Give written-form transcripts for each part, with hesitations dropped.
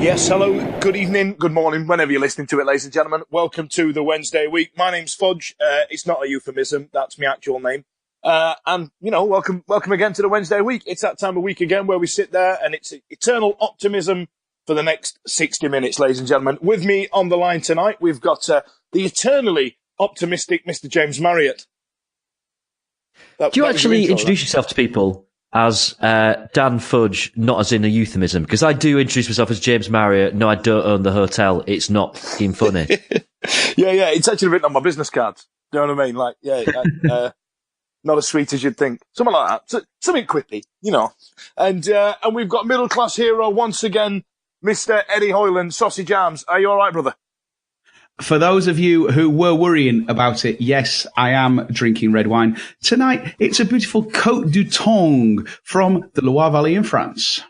Yes, hello, good evening, good morning, whenever you're listening to it, ladies and gentlemen. Welcome to the Wednesday week. My name's Fudge. It's not a euphemism. That's my actual name. And, you know, welcome again to the Wednesday week. It's that time of week again where we sit there and it's eternal optimism for the next 60 minutes, ladies and gentlemen. With me on the line tonight, we've got the eternally optimistic Mr. James Marriott. Do you actually introduce yourself to people as Dan Fudge, not as in a euphemism? Because I do introduce myself as James Marriott. No, I don't own the hotel. It's not fucking funny. yeah. It's actually written on my business cards. Do you know what I mean? Like, not as sweet as you'd think. Something like that. Something quippy, you know. And we've got middle class hero once again, Mr. Eddie Hoyland, Sausage Arms. Are you all right, brother? For those of you who were worrying about it, yes, I am drinking red wine. Tonight, it's a beautiful Côte du Tongue from the Loire Valley in France.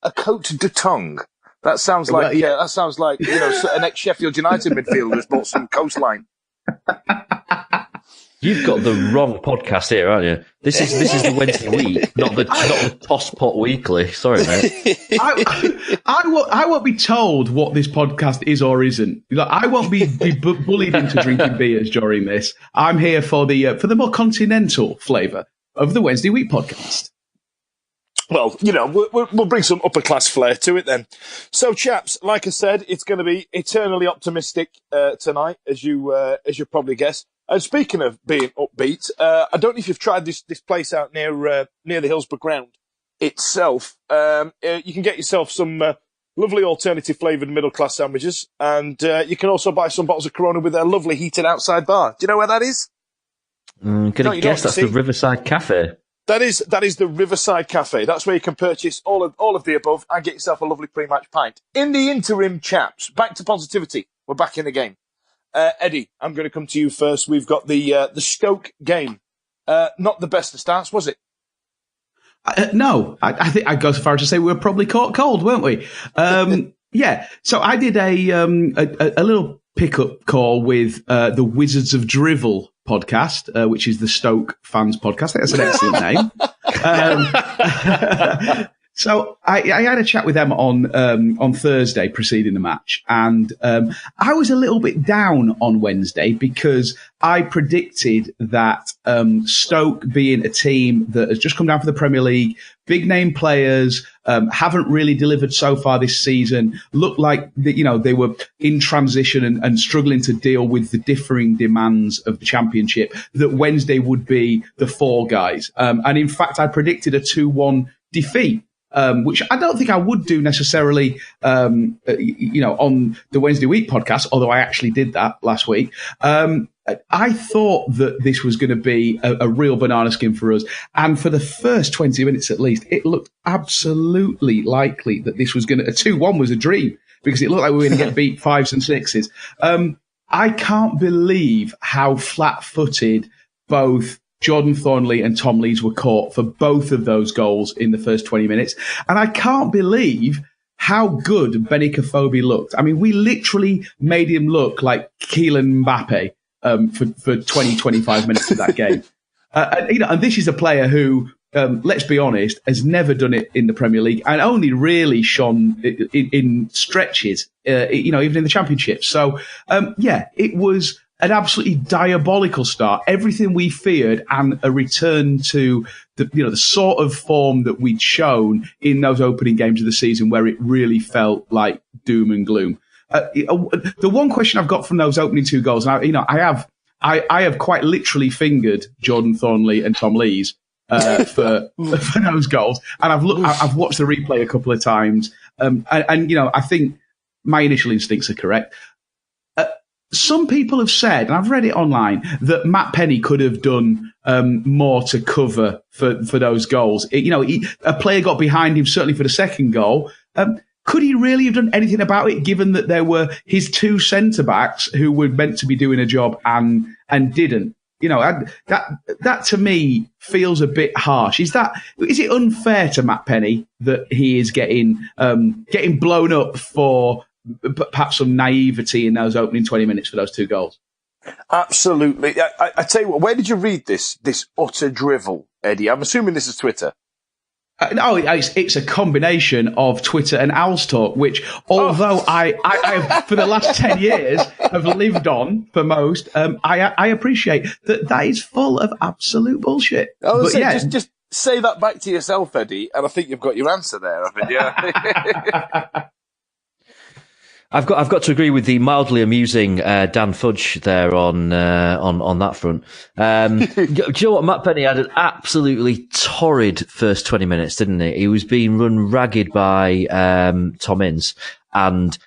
A Côte du Tongue? That sounds like, that sounds like, you know, an ex-Sheffield United midfielder who's bought some coastline. You've got the wrong podcast here, aren't you? This is the Wednesday week, not the Tosspot Weekly. Sorry, mate. I won't be told what this podcast is or isn't. I won't be bullied into drinking beers during this. I'm here for the more continental flavour of the Wednesday week podcast. Well, you know, we'll bring some upper class flair to it then. So, chaps, like I said, it's going to be eternally optimistic tonight, as you probably guess. And speaking of being upbeat, I don't know if you've tried this place out near the Hillsborough ground itself. You can get yourself some lovely alternative flavoured middle class sandwiches, and you can also buy some bottles of Corona with their lovely heated outside bar. Do you know where that is? Can I guess that's the Riverside Cafe? That is the Riverside Cafe. That's where you can purchase all of the above and get yourself a lovely pre-match pint. In the interim, chaps, back to positivity. We're back in the game. Eddie, I'm going to come to you first. We've got the Stoke game. Not the best of starts, was it? No, I think I'd go so far as to say we were probably caught cold, weren't we? Yeah. So I did a little pickup call with the Wizards of Drivel podcast, which is the Stoke fans podcast. I think that's an excellent name. So I had a chat with them on Thursday preceding the match, and I was a little bit down on Wednesday because I predicted that Stoke, being a team that has just come down from the Premier League, big name players, haven't really delivered so far this season, looked like they were in transition and struggling to deal with the differing demands of the Championship, that Wednesday would be the fall guys. And in fact, I predicted a 2-1 defeat. Which I don't think I would do necessarily, on the Wednesday week podcast, although I actually did that last week. I thought that this was going to be a real banana skin for us. And for the first 20 minutes at least, it looked absolutely likely that this was a 2-1 was a dream, because it looked like we were going to get beat 5s and 6s. I can't believe how flat-footed both Jordan Thornley and Tom Lees were caught for both of those goals in the first 20 minutes. And I can't believe how good Benny Kofobi looked. I mean, we literally made him look like Kylian Mbappe for 20, 25 minutes of that game. And this is a player who, let's be honest, has never done it in the Premier League and only really shone in stretches, even in the Championship. So, it was an absolutely diabolical start. Everything we feared, and a return to the sort of form that we'd shown in those opening games of the season, where it really felt like doom and gloom. The one question I've got from those opening two goals, and I have quite literally fingered Jordan Thornley and Tom Lees for those goals, and I've watched the replay a couple of times, and I think my initial instincts are correct. Some people have said, and I've read it online, that Matt Penny could have done more to cover for those goals. A player got behind him, certainly for the second goal. Could he really have done anything about it, given that there were his two centre-backs who were meant to be doing a job and didn't? That to me feels a bit harsh. Is it unfair to Matt Penny that he is getting blown up for perhaps some naivety in those opening 20 minutes for those two goals? Absolutely. I tell you what, where did you read this utter drivel, Eddie? I'm assuming this is Twitter. No, it's a combination of Twitter and Owls Talk, which, although I for the last 10 years have lived on for most, I appreciate that is full of absolute bullshit. Just say that back to yourself, Eddie, and I think you've got your answer there. I think, yeah. I've got to agree with the mildly amusing Dan Fudge there on that front. Do you know what? Matt Penny had an absolutely torrid first 20 minutes, didn't he? He was being run ragged by Tom Ince, and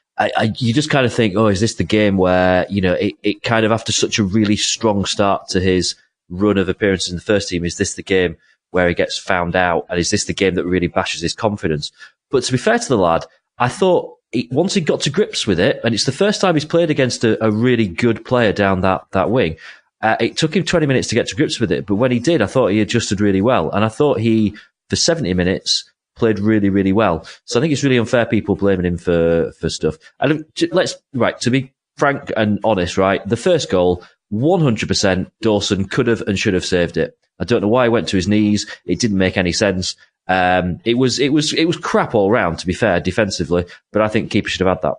you just kind of think, oh, is this the game where, you know, it kind of, after such a really strong start to his run of appearances in the first team, is this the game where he gets found out, and is this the game that really bashes his confidence? But to be fair to the lad, I thought, once he got to grips with it, and it's the first time he's played against a really good player down that wing, it took him 20 minutes to get to grips with it. But when he did, I thought he adjusted really well. And I thought he, for 70 minutes, played really, really well. So I think it's really unfair people blaming him for stuff. And to be frank and honest, right, the first goal, 100% Dawson could have and should have saved it. I don't know why he went to his knees. It didn't make any sense. It was crap all round, to be fair, defensively, but I think keeper should have had that.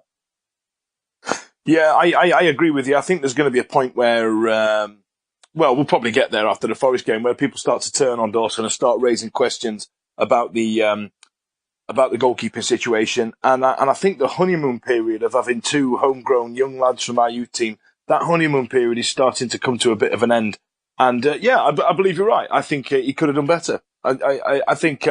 Yeah, I agree with you. I think there's going to be a point where, we'll probably get there after the Forest game, where people start to turn on Dawson and start raising questions about the goalkeeping situation. And I think the honeymoon period of having two homegrown young lads from our youth team, that honeymoon period is starting to come to a bit of an end. And I believe you're right. I think he could have done better. I think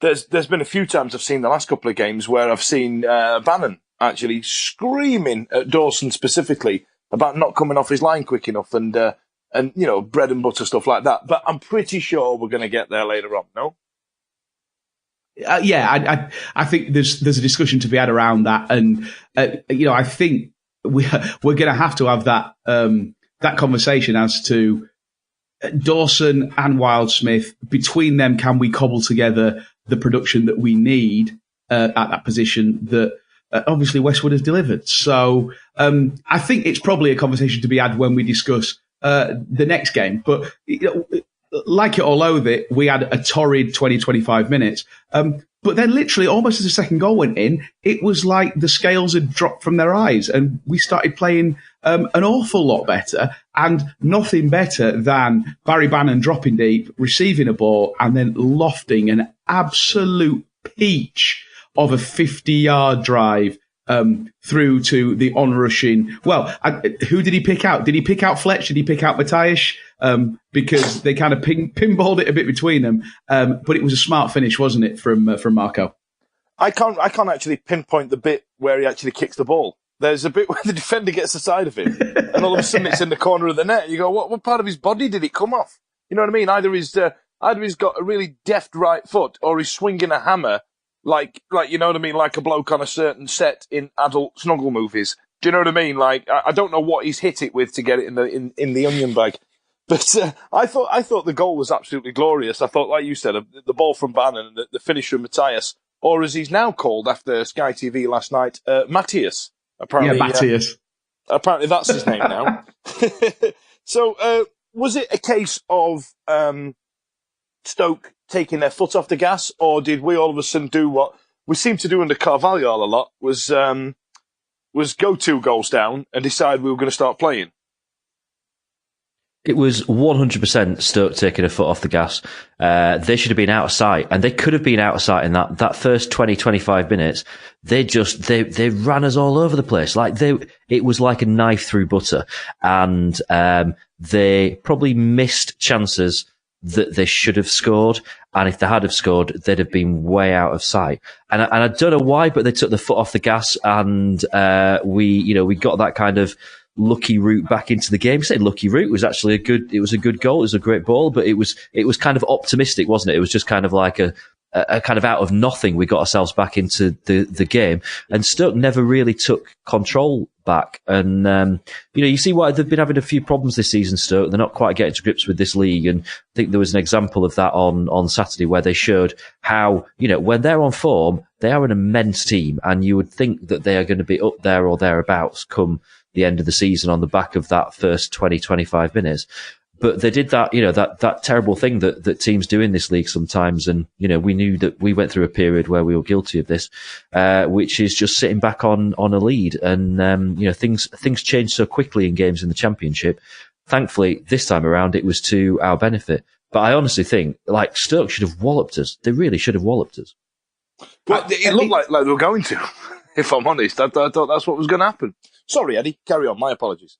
there's been a few times I've seen the last couple of games where I've seen Bannon actually screaming at Dawson specifically about not coming off his line quick enough and you know, bread and butter stuff like that. But I'm pretty sure we're going to get there later on. No. I think there's a discussion to be had around that, and you know, I think we're going to have that that conversation as to Dawson and Wildsmith. Between them, can we cobble together the production that we need at that position that obviously Westwood has delivered? So I think it's probably a conversation to be had when we discuss the next game. But you know, like it or loathe it, we had a torrid 20-25 minutes. But then literally almost as the second goal went in, it was like the scales had dropped from their eyes and we started playing an awful lot better, and nothing better than Barry Bannon dropping deep, receiving a ball and then lofting an absolute peach of a 50-yard drive through to the onrushing. Well, who did he pick out? Did he pick out Fletch? Did he pick out Matthias? Because they kind of pinballed it a bit between them. But it was a smart finish, wasn't it, from Marco? I can't actually pinpoint the bit where he actually kicks the ball. There's a bit where the defender gets the side of him, and all of a sudden it's in the corner of the net. You go, what part of his body did it come off? You know what I mean? Either he's got a really deft right foot, or he's swinging a hammer like you know what I mean, like a bloke on a certain set in adult snuggle movies. Do you know what I mean? Like I don't know what he's hit it with to get it in the onion bag. But I thought the goal was absolutely glorious. I thought, like you said, the ball from Bannon and the finish from Matthias, or as he's now called after Sky TV last night, Matthias. Apparently, Matthias. Apparently that's his name now. So was it a case of Stoke taking their foot off the gas, or did we all of a sudden do what we seem to do under Carvalhal a lot, was go 2 goals down and decide we were going to start playing? It was 100% Stoke taking a foot off the gas. They should have been out of sight, and they could have been out of sight in that first 20-25 minutes. They ran us all over the place. It was like a knife through butter, and they probably missed chances that they should have scored. And if they had have scored, they'd have been way out of sight. And I don't know why, but they took the foot off the gas, and we got that kind of lucky route back into the game. I say lucky route, was actually a good goal. It was a great ball, but it was kind of optimistic, wasn't it? It was just kind of like a kind of out of nothing. We got ourselves back into the game, and Stoke never really took control back. And, you see why they've been having a few problems this season, Stoke. They're not quite getting to grips with this league. And I think there was an example of that on Saturday where they showed how, when they're on form, they are an immense team, and you would think that they are going to be up there or thereabouts come the end of the season on the back of that first 20-25 minutes. But they did that, that terrible thing that teams do in this league sometimes. And, we knew that we went through a period where we were guilty of this, which is just sitting back on a lead. And, things change so quickly in games in the Championship. Thankfully, this time around, it was to our benefit. But I honestly think, Stoke should have walloped us. They really should have walloped us. But it looked like they were going to, if I'm honest. I thought that's what was going to happen. Sorry, Eddie. Carry on. My apologies.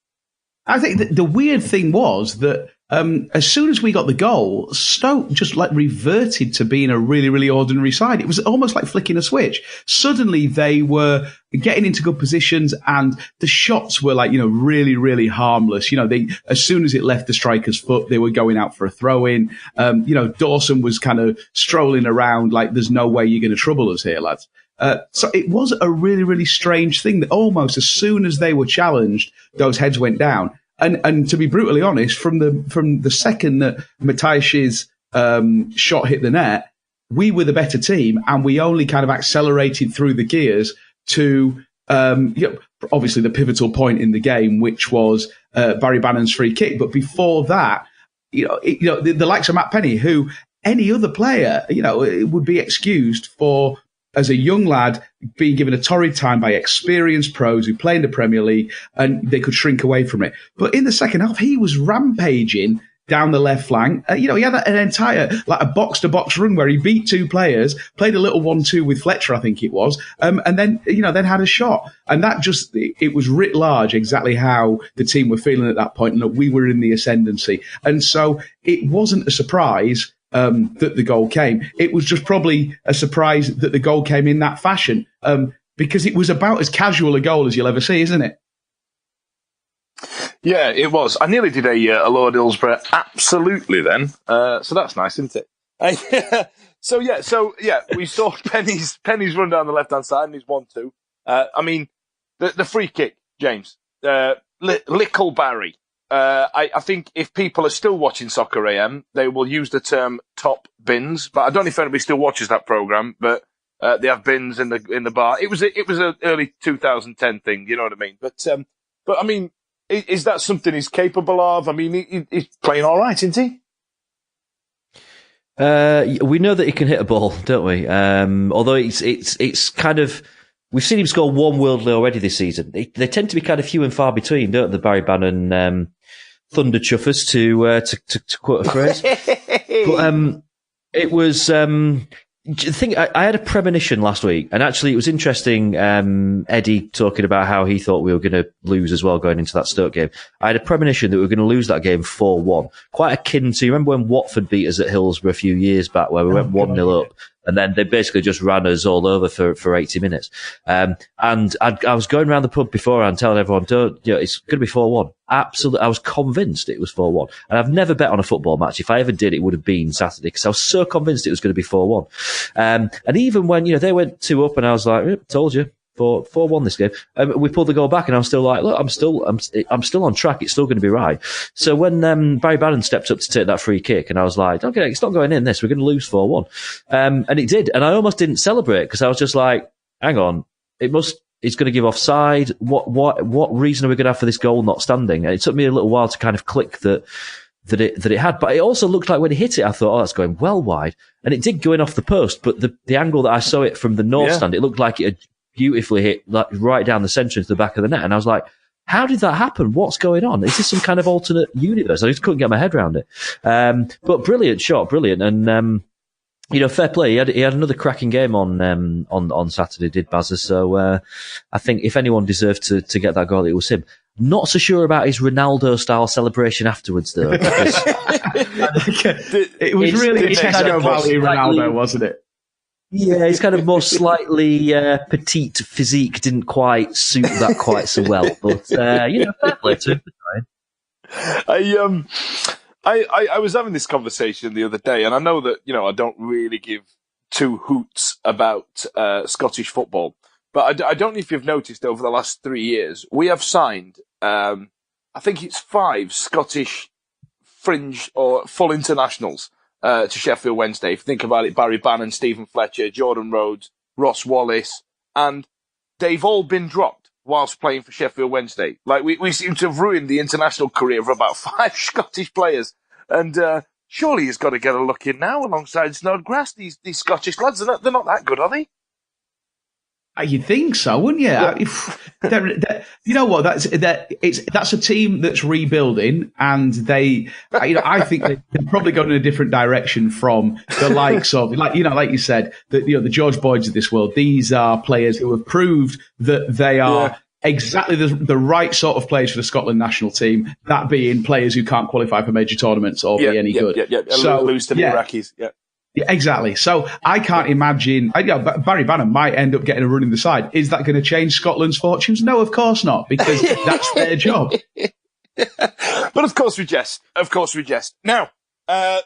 I think the weird thing was that as soon as we got the goal, Stoke just reverted to being a really, really ordinary side. It was almost like flicking a switch. Suddenly they were getting into good positions and the shots were really, really harmless. As soon as it left the striker's foot, they were going out for a throw in. Dawson was kind of strolling around like there's no way you're going to trouble us here, lads. So it was a really, really strange thing that almost as soon as they were challenged, those heads went down. And to be brutally honest, from the second that Matthijs's shot hit the net, we were the better team, and we only kind of accelerated through the gears to obviously the pivotal point in the game, which was Barry Bannon's free kick. But before that, the likes of Matt Penny, who any other player, would be excused for, as a young lad, being given a torrid time by experienced pros who play in the Premier League, and they could shrink away from it. But in the second half, he was rampaging down the left flank. He had an entire, a box-to-box run where he beat two players, played a little 1-2 with Fletcher, I think it was, and then had a shot. And that it was writ large exactly how the team were feeling at that point, and that we were in the ascendancy. And so it wasn't a surprise that the goal came. It was just probably a surprise that the goal came in that fashion, because it was about as casual a goal as you'll ever see, isn't it? Yeah, it was. I nearly did a Lord Hillsborough absolutely then, so that's nice, isn't it? So we saw Penny's run down the left-hand side and he's 1-2. The free kick, James, Lickle Barry. I think if people are still watching Soccer AM, they will use the term top bins. But I don't know if anybody still watches that program. But they have bins in the bar. It was an early 2010 thing. You know what I mean? But I mean, is that something he's capable of? I mean, he's playing all right, isn't he? We know that he can hit a ball, don't we? Although it's kind of. We've seen him score one worldly already this season. They tend to be kind of few and far between, don't they? The Barry Bannon Thunder Chuffers, to quote a phrase. But it was the thing. I had a premonition last week, and actually it was interesting. Eddie talking about how he thought we were going to lose as well going into that Stoke game. I had a premonition that we were going to lose that game 4-1, quite akin to, you remember when Watford beat us at Hillsborough a few years back, where we went 1-0 up. And then they basically just ran us all over for 80 minutes. And I was going around the pub beforehand telling everyone, it's going to be 4-1. Absolutely. I was convinced it was 4-1. And I've never bet on a football match. If I ever did, it would have been Saturday, because I was so convinced it was going to be 4-1. And even when, they went 2 up and I was like, told you. 4-1 this game. We pulled the goal back and I was still like, look, I'm still on track. It's still going to be right. So when Barry Bannon stepped up to take that free kick, and I was like, okay, it's not going in this. We're going to lose 4-1. And it did. And I almost didn't celebrate because I was just like, hang on, it's going to give offside. What reason are we going to have for this goal not standing? And it took me a little while to kind of click that it had. But it also looked like when he hit it, I thought, that's going well wide. And it did go in off the post, but the angle that I saw it from the north stand, it looked like it had beautifully hit right down the centre into the back of the net. And I was like, how did that happen? What's going on? Is this some kind of alternate universe? I just couldn't get my head around it. But brilliant shot, brilliant. And, fair play. He had another cracking game on Saturday, did Bazza. So, I think if anyone deserved to get that goal, it was him. Not so sure about his Ronaldo-style celebration afterwards, though. It was really Tesco Valley Ronaldo, wasn't it? Yeah, he's kind of more slightly petite physique didn't quite suit that quite so well, but fair play to him. I was having this conversation the other day, and I know that I don't really give two hoots about Scottish football, but I don't know if you've noticed over the last 3 years we have signed I think it's 5 Scottish fringe or full internationals. To Sheffield Wednesday. If you think about it, Barry Bannon, Stephen Fletcher, Jordan Rhodes, Ross Wallace, and they've all been dropped. whilst playing for Sheffield Wednesday. Like, we seem to have ruined the international career of about 5 Scottish players. And surely he's got to get a look in now alongside Snodgrass. These Scottish lads, they're not that good, are they? You think so, wouldn't you? Yeah. You know what? That's a team that's rebuilding, and I think they're probably going in a different direction from the likes of, like you said, the George Boyds of this world. These are players who have proved that they are exactly the right sort of players for the Scotland national team. That being players who can't qualify for major tournaments or be any good. So lose to the Iraqis. Yeah. Yeah, exactly. So I can't imagine. Barry Bannon might end up getting a run in the side. Is that going to change Scotland's fortunes? No, of course not, because that's their job. But of course we jest. Now,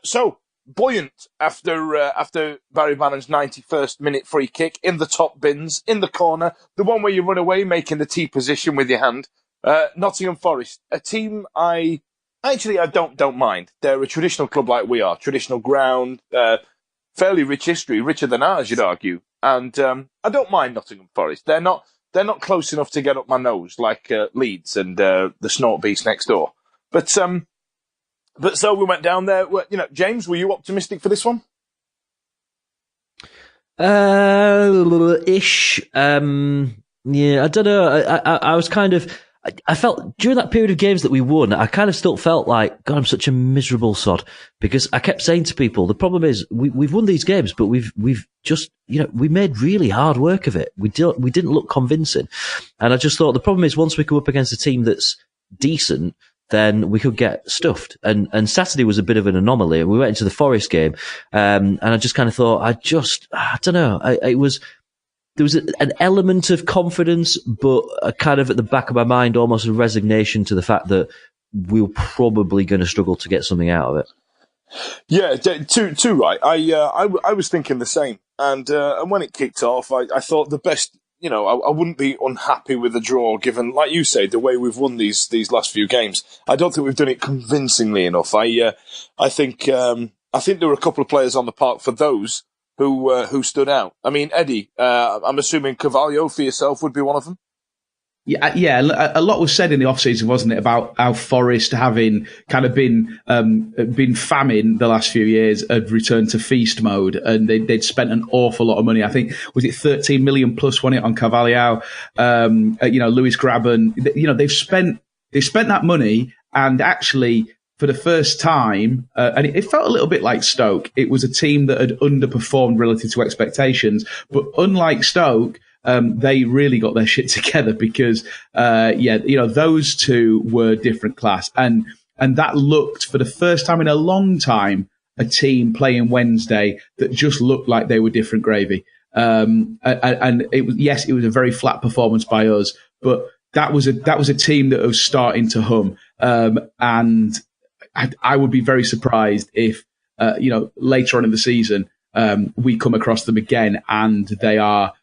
so buoyant after Barry Bannon's 91st minute free kick in the top bins in the corner, the one where you run away making the T position with your hand. Nottingham Forest, a team I don't mind. They're a traditional club like we are, traditional ground. Fairly rich history, richer than ours, you'd argue. And I don't mind Nottingham Forest. They're not close enough to get up my nose like Leeds and the Snort Beast next door. But so we went down there. James, were you optimistic for this one? Ish. Yeah, I don't know. I was kind of. I felt during that period of games that we won, I kind of still felt like, God, I'm such a miserable sod, because I kept saying to people, the problem is we've won these games, but we've just, we made really hard work of it. We didn't look convincing. And I just thought the problem is once we come up against a team that's decent, then we could get stuffed. And Saturday was a bit of an anomaly. We went into the Forest game, and I just kind of thought, I don't know. There was an element of confidence, but a kind of at the back of my mind, almost a resignation to the fact that we were probably going to struggle to get something out of it. Yeah, too right. I was thinking the same. And when it kicked off, I thought the best, I wouldn't be unhappy with the draw, given, like you say, the way we've won these last few games. I don't think we've done it convincingly enough. I think there were a couple of players on the park for those who stood out. I mean, Eddie, I'm assuming Carvalho for yourself would be one of them? Yeah. A lot was said in the off-season, wasn't it, about how Forest, having kind of been famine the last few years, had returned to feast mode, and they'd spent an awful lot of money. I think, was it 13 million plus, wasn't it, on Carvalho? Lewis Graben. They've spent that money, and actually, for the first time, and it felt a little bit like Stoke, it was a team that had underperformed relative to expectations. But unlike Stoke, they really got their shit together, because, those two were different class. And that looked, for the first time in a long time, a team playing Wednesday that just looked like they were different gravy. And it was a very flat performance by us, but that was a team that was starting to hum. And I would be very surprised if, later on in the season, we come across them again and they are,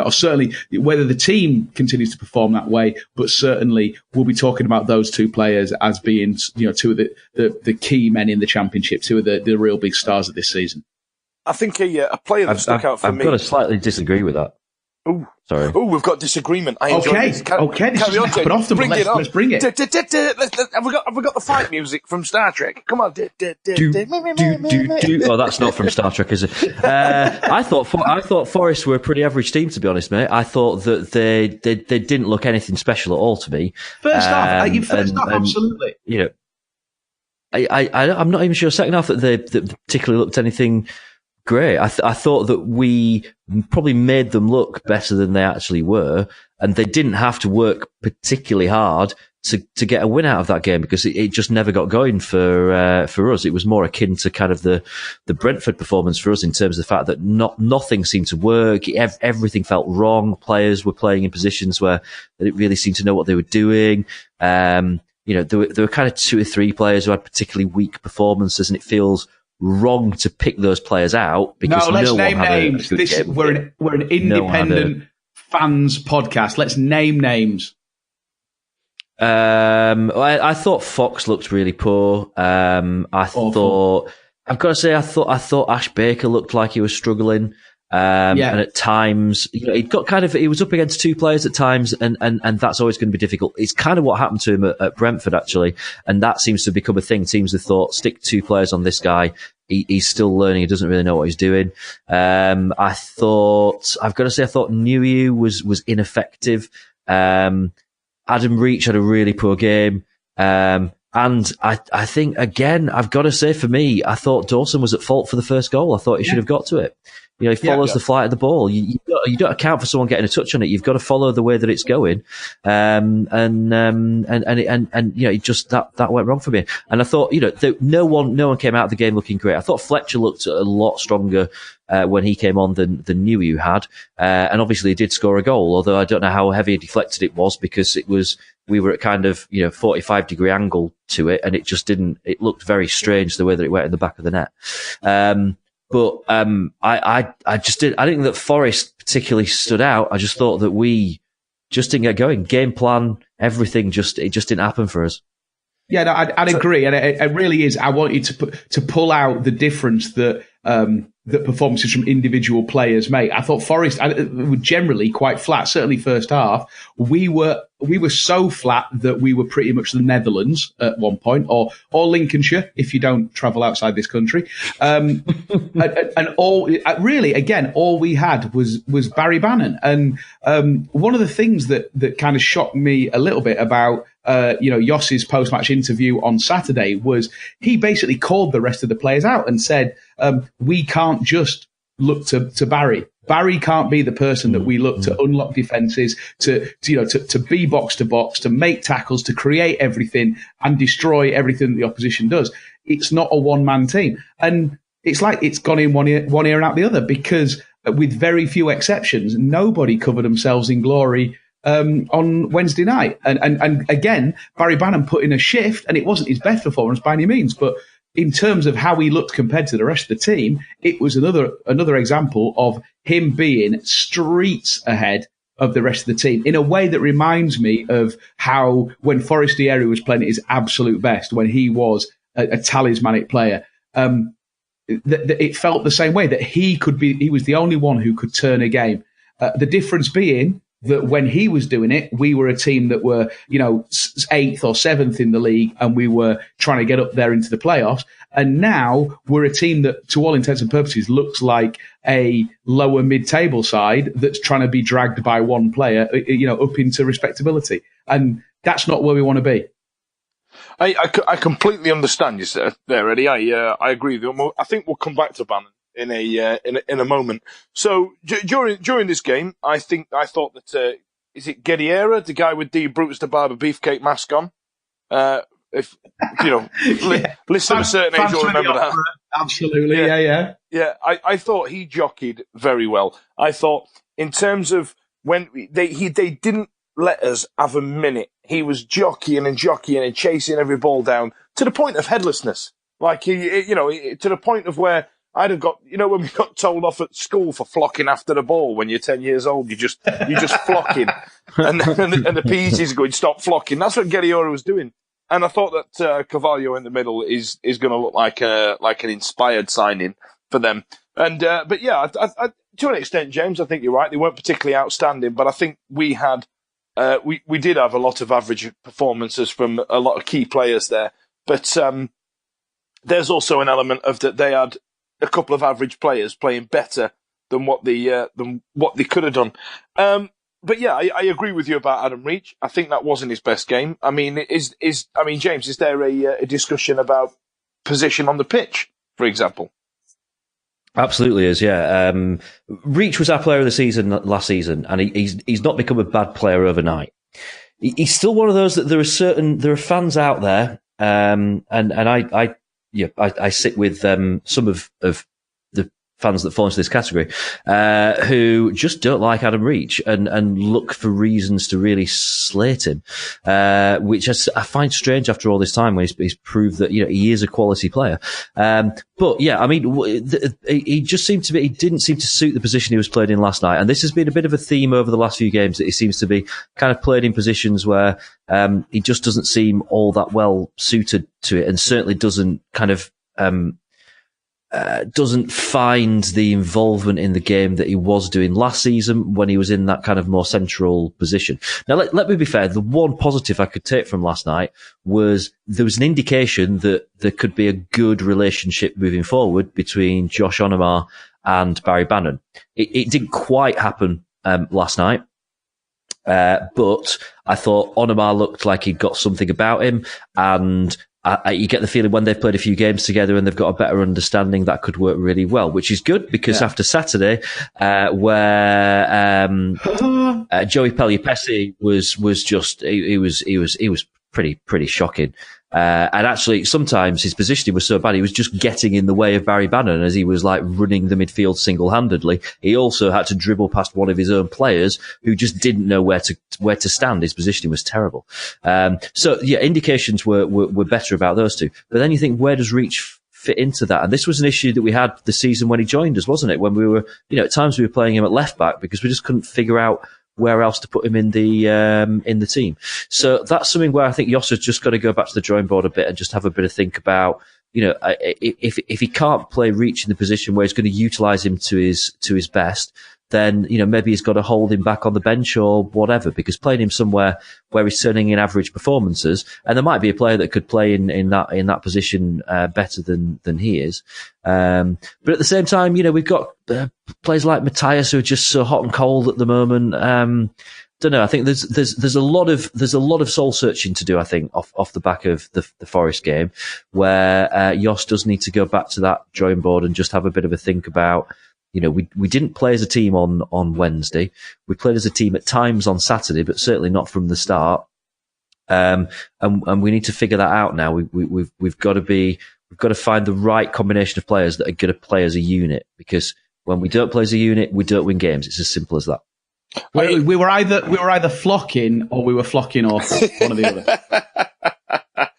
certainly whether the team continues to perform that way, but certainly we'll be talking about those two players as being, two of the key men in the Championship, two of the real big stars of this season. I think a player that stuck out for me. I've got to slightly disagree with that. Oh, sorry. Oh, we've got disagreement. I enjoy this. Carry on. Let's bring it. Have we got the fight music from Star Trek? Come on. Oh, that's not from Star Trek, is it? I thought Forest were a pretty average team, to be honest, mate. I thought that they didn't look anything special at all to me. First half, absolutely. I'm not even sure second half that they particularly looked anything great. I thought that we probably made them look better than they actually were, and they didn't have to work particularly hard to get a win out of that game, because it just never got going for us. It was more akin to kind of the Brentford performance for us, in terms of the fact that nothing seemed to work. Everything felt wrong. Players were playing in positions where they didn't really seem to know what they were doing. There were kind of 2 or 3 players who had particularly weak performances, and it feels wrong to pick those players out, because let's name names. We're an independent fans podcast. Let's name names. I thought Fox looked really poor. I've got to say, I thought Ash Baker looked like he was struggling. And at times, he was up against two players at times, and that's always going to be difficult. It's kind of what happened to him at Brentford, actually, and that seems to have become a thing. Teams have thought, stick two players on this guy. He's still learning. He doesn't really know what he's doing. I thought Nuyu was ineffective. Adam Reach had a really poor game. And I think, again, I've got to say, for me, I thought Dawson was at fault for the first goal. I thought he should have got to it. He follows the flight of the ball. You don't account for someone getting a touch on it. You've got to follow the way that it's going. It just, that went wrong for me. And I thought, no one came out of the game looking great. I thought Fletcher looked a lot stronger when he came on than Nuyu had. And obviously he did score a goal, although I don't know how heavy a deflected it was, because we were at kind of, 45-degree angle to it, and it looked very strange the way that it went in the back of the net. But I didn't think that Forest particularly stood out. I just thought that we just didn't get going. Game plan, everything, it just didn't happen for us. Yeah, no, I'd agree, and it really is. I want you to pull out the difference that performances from individual players make. I thought Forest were generally quite flat. Certainly, first half, we were so flat that we were pretty much the Netherlands at one point, or Lincolnshire if you don't travel outside this country. And all we had was Barry Bannon. And one of the things that kind of shocked me a little bit about Yossi's post-match interview on Saturday was he basically called the rest of the players out and said, we can't just look to Barry. Barry can't be the person that we look to unlock defences, to be box to box, to make tackles, to create everything and destroy everything that the opposition does. It's not a one-man team. And it's like it's gone in one ear and out the other, because with very few exceptions, nobody covered themselves in glory on Wednesday night. And again, Barry Bannon put in a shift, and it wasn't his best performance by any means, but in terms of how he looked compared to the rest of the team, it was another example of him being streets ahead of the rest of the team in a way that reminds me of how when Forestieri was playing at his absolute best, when he was a talismanic player, it felt the same way, that he was the only one who could turn a game. The difference being that when he was doing it, we were a team that were, 8th or 7th in the league, and we were trying to get up there into the playoffs. And now we're a team that, to all intents and purposes, looks like a lower mid-table side that's trying to be dragged by one player, up into respectability. And that's not where we want to be. I completely understand you there, Eddie. I agree with you. I think we'll come back to Bannon in a moment. So during this game, I thought that is it Guerriera, the guy with the Brutus the Barber beefcake mask on? If listen to a certain age, you'll remember that. Absolutely, yeah. Yeah, I thought he jockeyed very well. I thought in terms of when they didn't let us have a minute. He was jockeying and chasing every ball down to the point of headlessness. Like to the point of where I'd have got, when we got told off at school for flocking after the ball when you're 10 years old, you're just flocking. And the PEs is going, stop flocking. That's what Guerriera was doing. And I thought that Carvalho in the middle is going to look like an inspired signing for them. And but yeah, I, to an extent, James, I think you're right. They weren't particularly outstanding, but I think we had we did have a lot of average performances from a lot of key players there. But there's also an element of that they had a couple of average players playing better than what they could have done. But yeah, I agree with you about Adam Reach. I think that wasn't his best game. I mean, James, is there a discussion about position on the pitch, for example? Absolutely is, yeah. Reach was our player of the season last season, and he's not become a bad player overnight. He's still one of those that there are fans out there, and I sit with some of the fans that fall into this category, who just don't like Adam Reach and look for reasons to really slate him, which I find strange after all this time when he's proved that, he is a quality player. But yeah, I mean, he didn't seem to suit the position he was played in last night. And this has been a bit of a theme over the last few games, that he seems to be kind of played in positions where, he just doesn't seem all that well suited to it, and certainly doesn't kind of, doesn't find the involvement in the game that he was doing last season when he was in that kind of more central position. Now, let me be fair. The one positive I could take from last night was there was an indication that there could be a good relationship moving forward between Josh Onomah and Barry Bannon. It didn't quite happen last night. But I thought Onomah looked like he'd got something about him, and you get the feeling when they've played a few games together and they've got a better understanding, that could work really well, which is good because after Saturday, where Joey Pellier-Pessi was just he was pretty shocking. And actually, sometimes his positioning was so bad, he was just getting in the way of Barry Bannon as he was like running the midfield single-handedly. He also had to dribble past one of his own players who just didn't know where to stand. His positioning was terrible. So yeah, indications were better about those two. But then you think, where does Reach fit into that? And this was an issue that we had the season when he joined us, wasn't it? When we were, at times we were playing him at left back because we just couldn't figure out where else to put him in the team. So that's something where I think Jos has just got to go back to the drawing board a bit and just have a bit of think about, if he can't play Reach in the position where he's going to utilise him to his best, then, maybe he's got to hold him back on the bench or whatever, because playing him somewhere where he's turning in average performances, and there might be a player that could play in that position better than he is. But at the same time, we've got players like Matthias who are just so hot and cold at the moment. Don't know. I think there's a lot of soul searching to do, I think, off the back of the Forest game, where Jos does need to go back to that drawing board and just have a bit of a think about, we didn't play as a team on Wednesday. We played as a team at times on Saturday, but certainly not from the start. And we need to figure that out now. We've got to find the right combination of players that are going to play as a unit, because when we don't play as a unit, we don't win games. It's as simple as that. We were either flocking or we were flocking off, one or the other.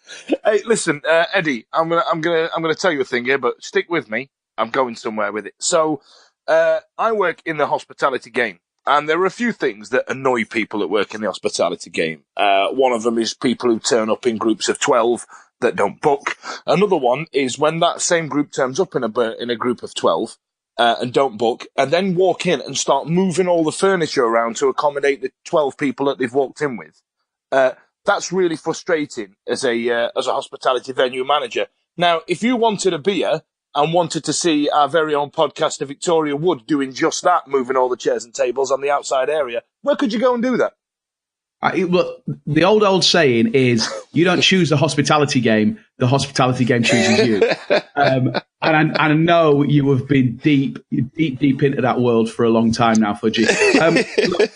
Hey, listen, Eddie, I'm gonna tell you a thing here, but stick with me. I'm going somewhere with it. So, I work in the hospitality game, and there are a few things that annoy people that work in the hospitality game. One of them is people who turn up in groups of 12 that don't book. Another one is when that same group turns up in a group of 12 and don't book, and then walk in and start moving all the furniture around to accommodate the 12 people that they've walked in with. That's really frustrating as a hospitality venue manager. Now, if you wanted a beer and wanted to see our very own podcaster Victoria Wood doing just that, moving all the chairs and tables on the outside area, where could you go and do that? Look, the old saying is, you don't choose the hospitality game chooses you. And I know you have been deep into that world for a long time now, Fudge. Look,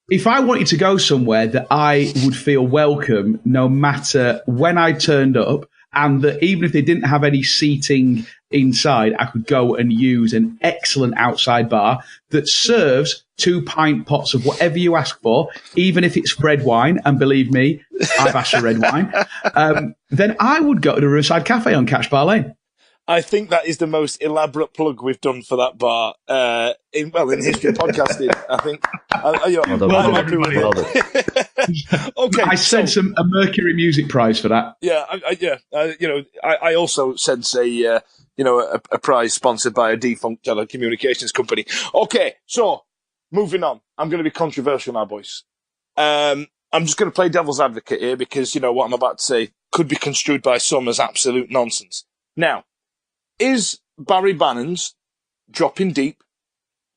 if I wanted to go somewhere that I would feel welcome no matter when I turned up, and that even if they didn't have any seating inside, I could go and use an excellent outside bar that serves 2-pint pots of whatever you ask for, even if it's red wine, and believe me, I've asked for red wine, then I would go to the Riverside Cafe on Catch Bar Lane. I think that is the most elaborate plug we've done for that bar in the history of podcasting. I think. Okay, I sense a Mercury Music Prize for that. Yeah, I also sense a prize sponsored by a defunct telecommunications company. Okay, so moving on. I'm going to be controversial now, boys. I'm just going to play devil's advocate here because what I'm about to say could be construed by some as absolute nonsense. Now, is Barry Bannon's dropping deep,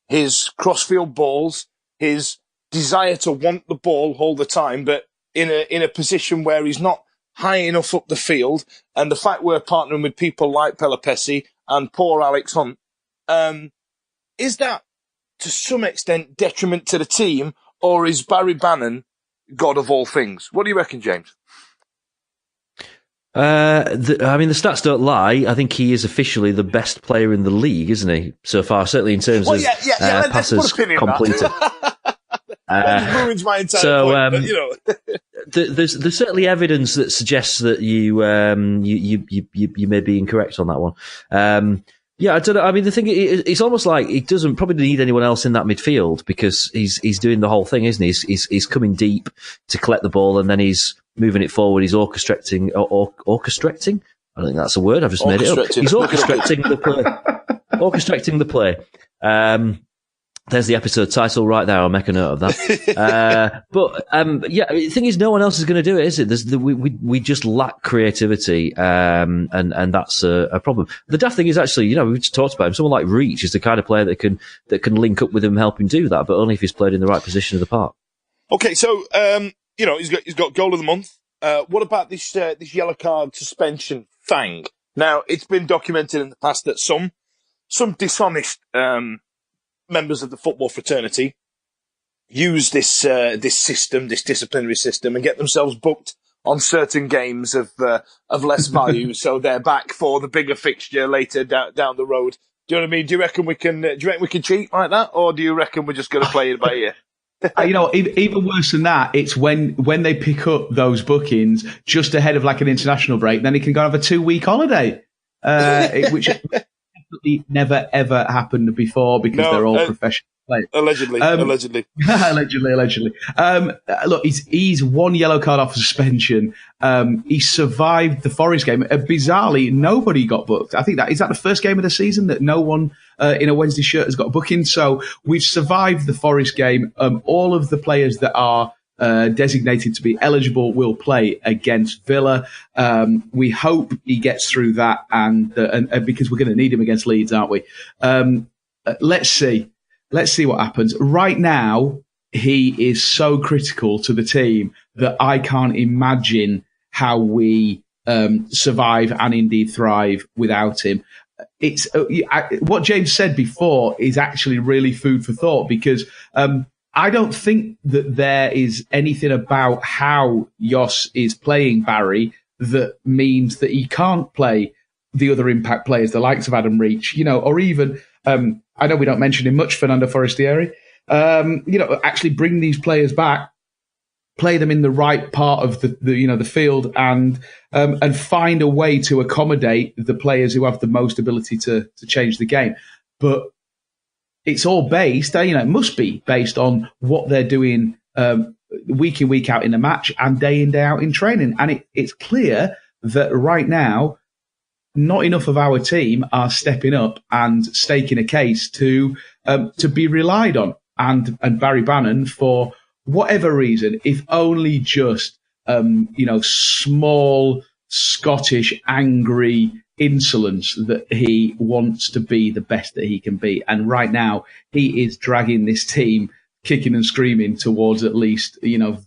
his crossfield balls, his desire to want the ball all the time, but in a position where he's not high enough up the field, and the fact we're partnering with people like Pellier-Pessi and poor Alex Hunt, is that to some extent detriment to the team, or is Barry Bannon God of all things? What do you reckon, James? The stats don't lie. I think he is officially the best player in the league, isn't he? So far, certainly in terms of passes completed. That ruins my entire point. But, there's certainly evidence that suggests that you may be incorrect on that one. I don't know. I mean, the thing it's almost like he doesn't probably need anyone else in that midfield because he's doing the whole thing, isn't he? He's coming deep to collect the ball and then he's moving it forward. He's orchestrecting. I think that's a word. I've just made it up. He's orchestrating the play. Orchestrecting the play. There's the episode title right there. I'll make a note of that. The thing is, no one else is going to do it, is it? We just lack creativity, and that's a problem. The daft thing is actually, we just talked about him. Someone like Reach is the kind of player that can link up with him, and help him do that, but only if he's played in the right position of the park. Okay, so he's got goal of the month. What about this yellow card suspension thing? Now, it's been documented in the past that some dishonest members of the football fraternity use this disciplinary system, and get themselves booked on certain games of less value, so they're back for the bigger fixture later down the road. Do you know what I mean? Do you reckon we can cheat like that, or do you reckon we're just going to play it by ear? Even worse than that, it's when they pick up those bookings just ahead of like an international break, then they can go have a 2-week holiday, which definitely never ever happened before, because they're all professional players. Allegedly. Look, he's one yellow card off suspension. He survived the Forest game. Bizarrely, nobody got booked. I think is that the first game of the season that no one in a Wednesday shirt has got a booking. So we've survived the Forest game. All of the players that are designated to be eligible will play against Villa. We hope he gets through that, and because we're going to need him against Leeds, aren't we? Let's see what happens. Right now, he is so critical to the team that I can't imagine how we survive and indeed thrive without him. It's what James said before is actually really food for thought, because I don't think that there is anything about how Jos is playing Barry that means that he can't play the other impact players, the likes of Adam Reach, or even, I know we don't mention him much, Fernando Forestieri, actually bring these players back, play them in the right part of the field, and find a way to accommodate the players who have the most ability to change the game. But it's all based, it must be based on what they're doing week in, week out in the match, and day in, day out in training. And it's clear that right now, not enough of our team are stepping up and staking a case to be relied on. And Barry Bannon, for whatever reason, if only just small Scottish angry insolence, that he wants to be the best that he can be. And right now, he is dragging this team kicking and screaming towards at least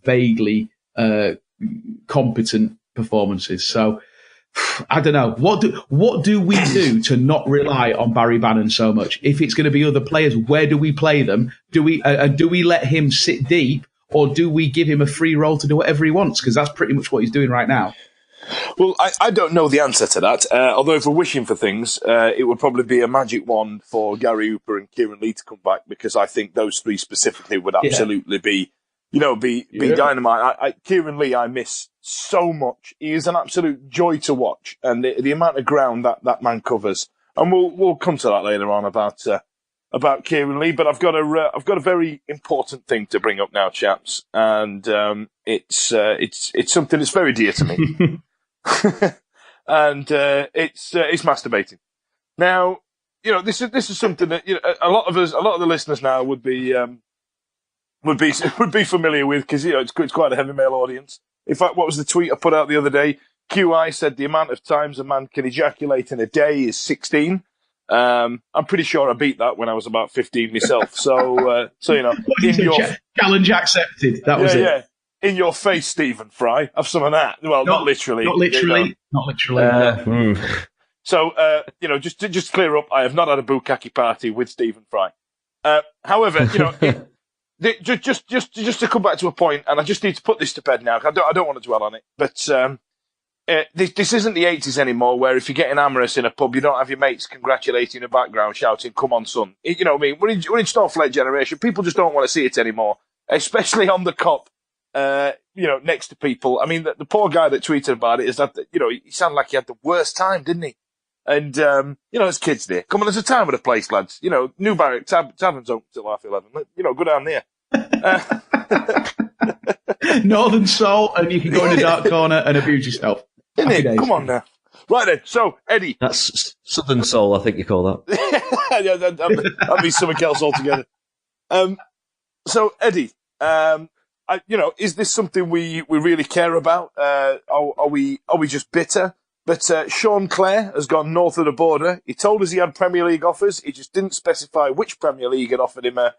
vaguely competent performances. So I don't know. What do we do to not rely on Barry Bannon so much? If it's going to be other players, where do we play them? Do we let him sit deep, or do we give him a free role to do whatever he wants? Because that's pretty much what he's doing right now. Well, I don't know the answer to that. Although if we're wishing for things, it would probably be a magic wand for Gary Hooper and Kieran Lee to come back, because I think those three specifically would absolutely be dynamite. Kieran Lee, I miss so much. He is an absolute joy to watch, and the amount of ground that man covers. And we'll come to that later on about Kieran Lee. But I've got a very important thing to bring up now, chaps, and it's something that's very dear to me. And it's masturbating. Now, this is something that a lot of the listeners now would be familiar with, because it's quite a heavy male audience. In fact, what was the tweet I put out the other day? QI said the amount of times a man can ejaculate in a day is 16. I'm pretty sure I beat that when I was about 15 myself. So challenge accepted. That was it. Yeah. In your face, Stephen Fry. Have some of that. Well, not literally. Not literally. Not literally. So, just to clear up, I have not had a bukkake party with Stephen Fry. However, just to come back to a point, and I just need to put this to bed now. I don't want to dwell on it, but this isn't the 80s anymore, where if you're getting amorous in a pub, you don't have your mates congratulating in the background, shouting, "Come on, son." You know what I mean? We're in Snowflake generation. People just don't want to see it anymore, especially on the cop. Next to people. I mean, the poor guy that tweeted about it is that, he sounded like he had the worst time, didn't he? And, there's kids there. Come on, there's a time of the place, lads. New Barrack Tavern's open till 11:30. Go down there. Northern Soul, and you can go in the dark corner and abuse yourself. Isn't it? Come on now. Right then, so, Eddie. That's Southern Soul, I think you call that. Yeah, that'd be something else altogether. So, Eddie, is this something we really care about? Are we just bitter? But Sean Clare has gone north of the border. He told us he had Premier League offers. He just didn't specify which Premier League had offered him a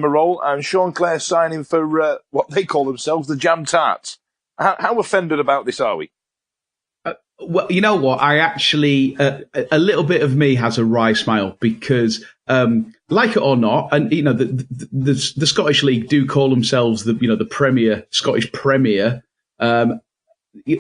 role. And Sean Clare signing for what they call themselves, the Jam Tarts. How offended about this are we? Well, you know what? I actually, a little bit of me has a wry smile because, like it or not, and the Scottish League do call themselves the Premier, Scottish Premier.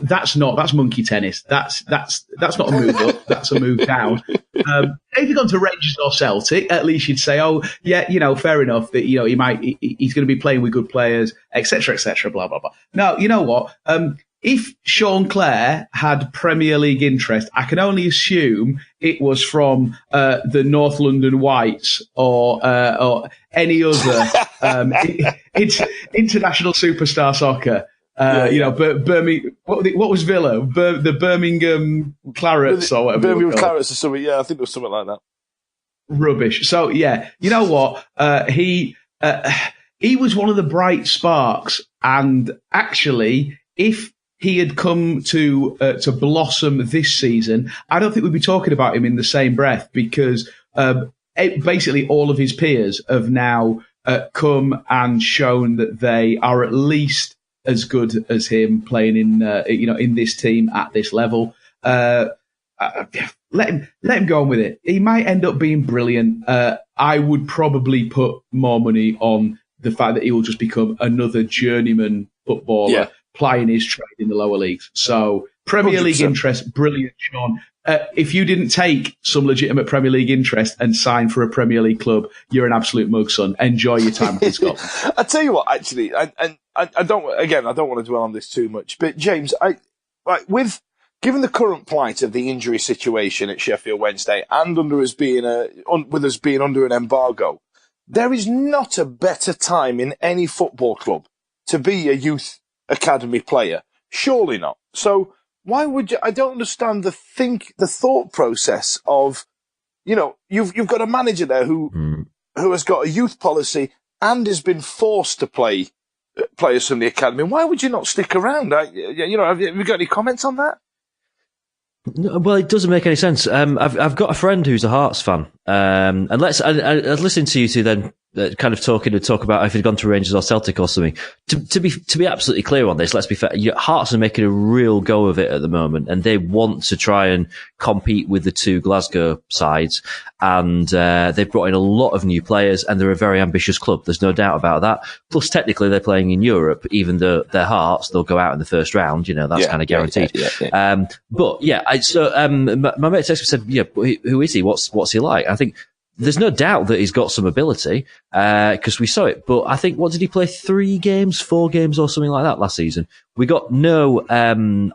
That's monkey tennis. That's not a move up. That's a move down. If you'd gone to Rangers or Celtic, at least you'd say, oh yeah, fair enough that he's going to be playing with good players, etc., blah blah blah. No, you know what? If Sean Clare had Premier League interest, I can only assume it was from the North London Whites or any other international superstar soccer. Birmingham. What was Villa? The Birmingham Clarets or whatever. Birmingham Clarets or something. Yeah, I think it was something like that. Rubbish. So yeah, you know what? He was one of the bright sparks, and actually, if he had come to blossom this season, I don't think we'd be talking about him in the same breath because basically all of his peers have now come and shown that they are at least as good as him playing in this team at this level. Let him go on with it. He might end up being brilliant. I would probably put more money on the fact that he will just become another journeyman footballer plying his trade in the lower leagues. So Premier 100%. League interest, brilliant, Sean. If you didn't take some legitimate Premier League interest and sign for a Premier League club, you're an absolute mug, son. Enjoy your time in Scotland. I tell you what, actually, I don't want to dwell on this too much, but James, given the current plight of the injury situation at Sheffield Wednesday and with us being under an embargo, there is not a better time in any football club to be a youth academy player. Surely not. So why would you? I don't understand the thought process of, you've got a manager there who has got a youth policy and has been forced to play players from the academy. Why would you not stick around? Have you got any comments on that? Well, it doesn't make any sense. I've got a friend who's a Hearts fan, and I was listening to you two then, kind of talk about if he'd gone to Rangers or Celtic or something. To be absolutely clear on this, let's be fair. Hearts are making a real go of it at the moment, and they want to try and compete with the two Glasgow sides. And they've brought in a lot of new players, and they're a very ambitious club. There's no doubt about that. Plus, technically, they're playing in Europe. Even though they're Hearts, they'll go out in the first round. That's kind of guaranteed. Yeah. But yeah, my mate texted me said, "Yeah, who is he? What's he like?" I think there's no doubt that he's got some ability because we saw it. But I think, what did he play? 4 games or something like that last season? We got no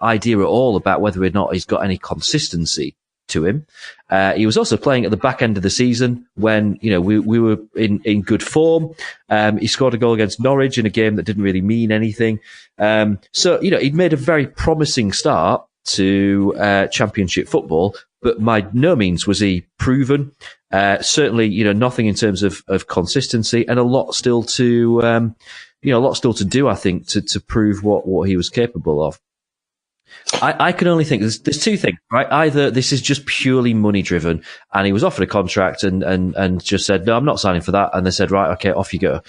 idea at all about whether or not he's got any consistency to him. He was also playing at the back end of the season when, we were in good form. He scored a goal against Norwich in a game that didn't really mean anything. So, he'd made a very promising start to Championship football, but by no means was he proven. Certainly, nothing in terms of consistency, and a lot still to do, I think, to prove what he was capable of. I can only think there's two things, right? Either this is just purely money driven, and he was offered a contract and just said, no, I'm not signing for that. And they said, right, okay, off you go.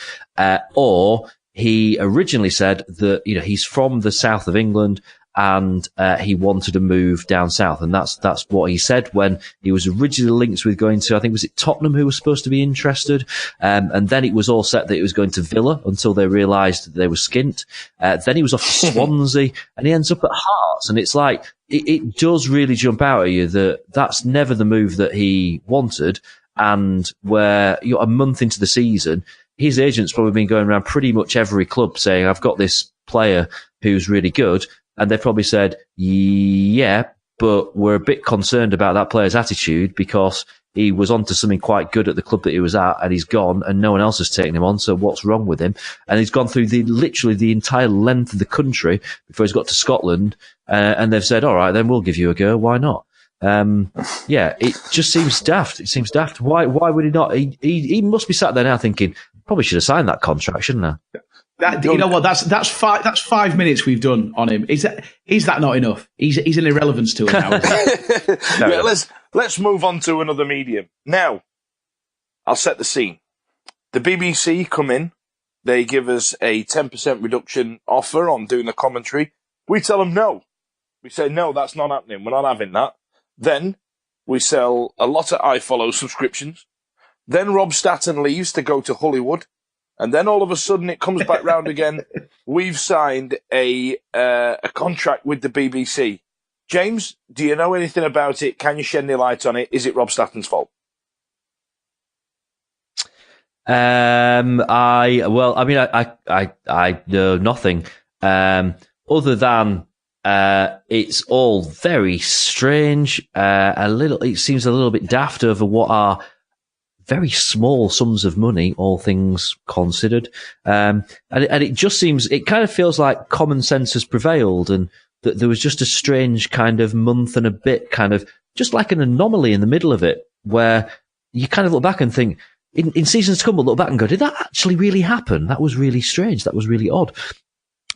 Or he originally said that, he's from the south of England and he wanted to move down south. And that's what he said when he was originally linked with going to, I think, was it Tottenham who was supposed to be interested? And then it was all set that he was going to Villa until they realised that they were skint. Then he was off to Swansea and he ends up at Hearts. And it's like, it does really jump out at you that that's never the move that he wanted. And where you're a month into the season, his agent's probably been going around pretty much every club saying, I've got this player who's really good. And they probably said, yeah, but we're a bit concerned about that player's attitude because he was onto something quite good at the club that he was at, and he's gone, and no one else has taken him on. So what's wrong with him? And he's gone through literally the entire length of the country before he's got to Scotland, and they've said, "All right, then we'll give you a go. Why not?" It just seems daft. It seems daft. Why would he not? He must be sat there now thinking, probably should have signed that contract, shouldn't I? You know what? That's 5 minutes we've done on him. Is that not enough? He's an irrelevance to him now. Yeah, let's move on to another medium. Now, I'll set the scene. The BBC come in. They give us a 10% reduction offer on doing the commentary. We tell them no. We say, no, that's not happening. We're not having that. Then we sell a lot of iFollow subscriptions. Then Rob Statten leaves to go to Hollywood. And then all of a sudden it comes back round again. We've signed a contract with the BBC. James, do you know anything about it? Can you shed any light on it? Is it Rob Statten's fault? I know nothing. Other than it's all very strange. It seems a little bit daft over what are very small sums of money, all things considered. And it just seems, it kind of feels like common sense has prevailed, and that there was just a strange kind of month and a bit, kind of just like an anomaly in the middle of it, where you kind of look back and think, in seasons to come, we'll look back and go, did that actually really happen? That was really strange. That was really odd.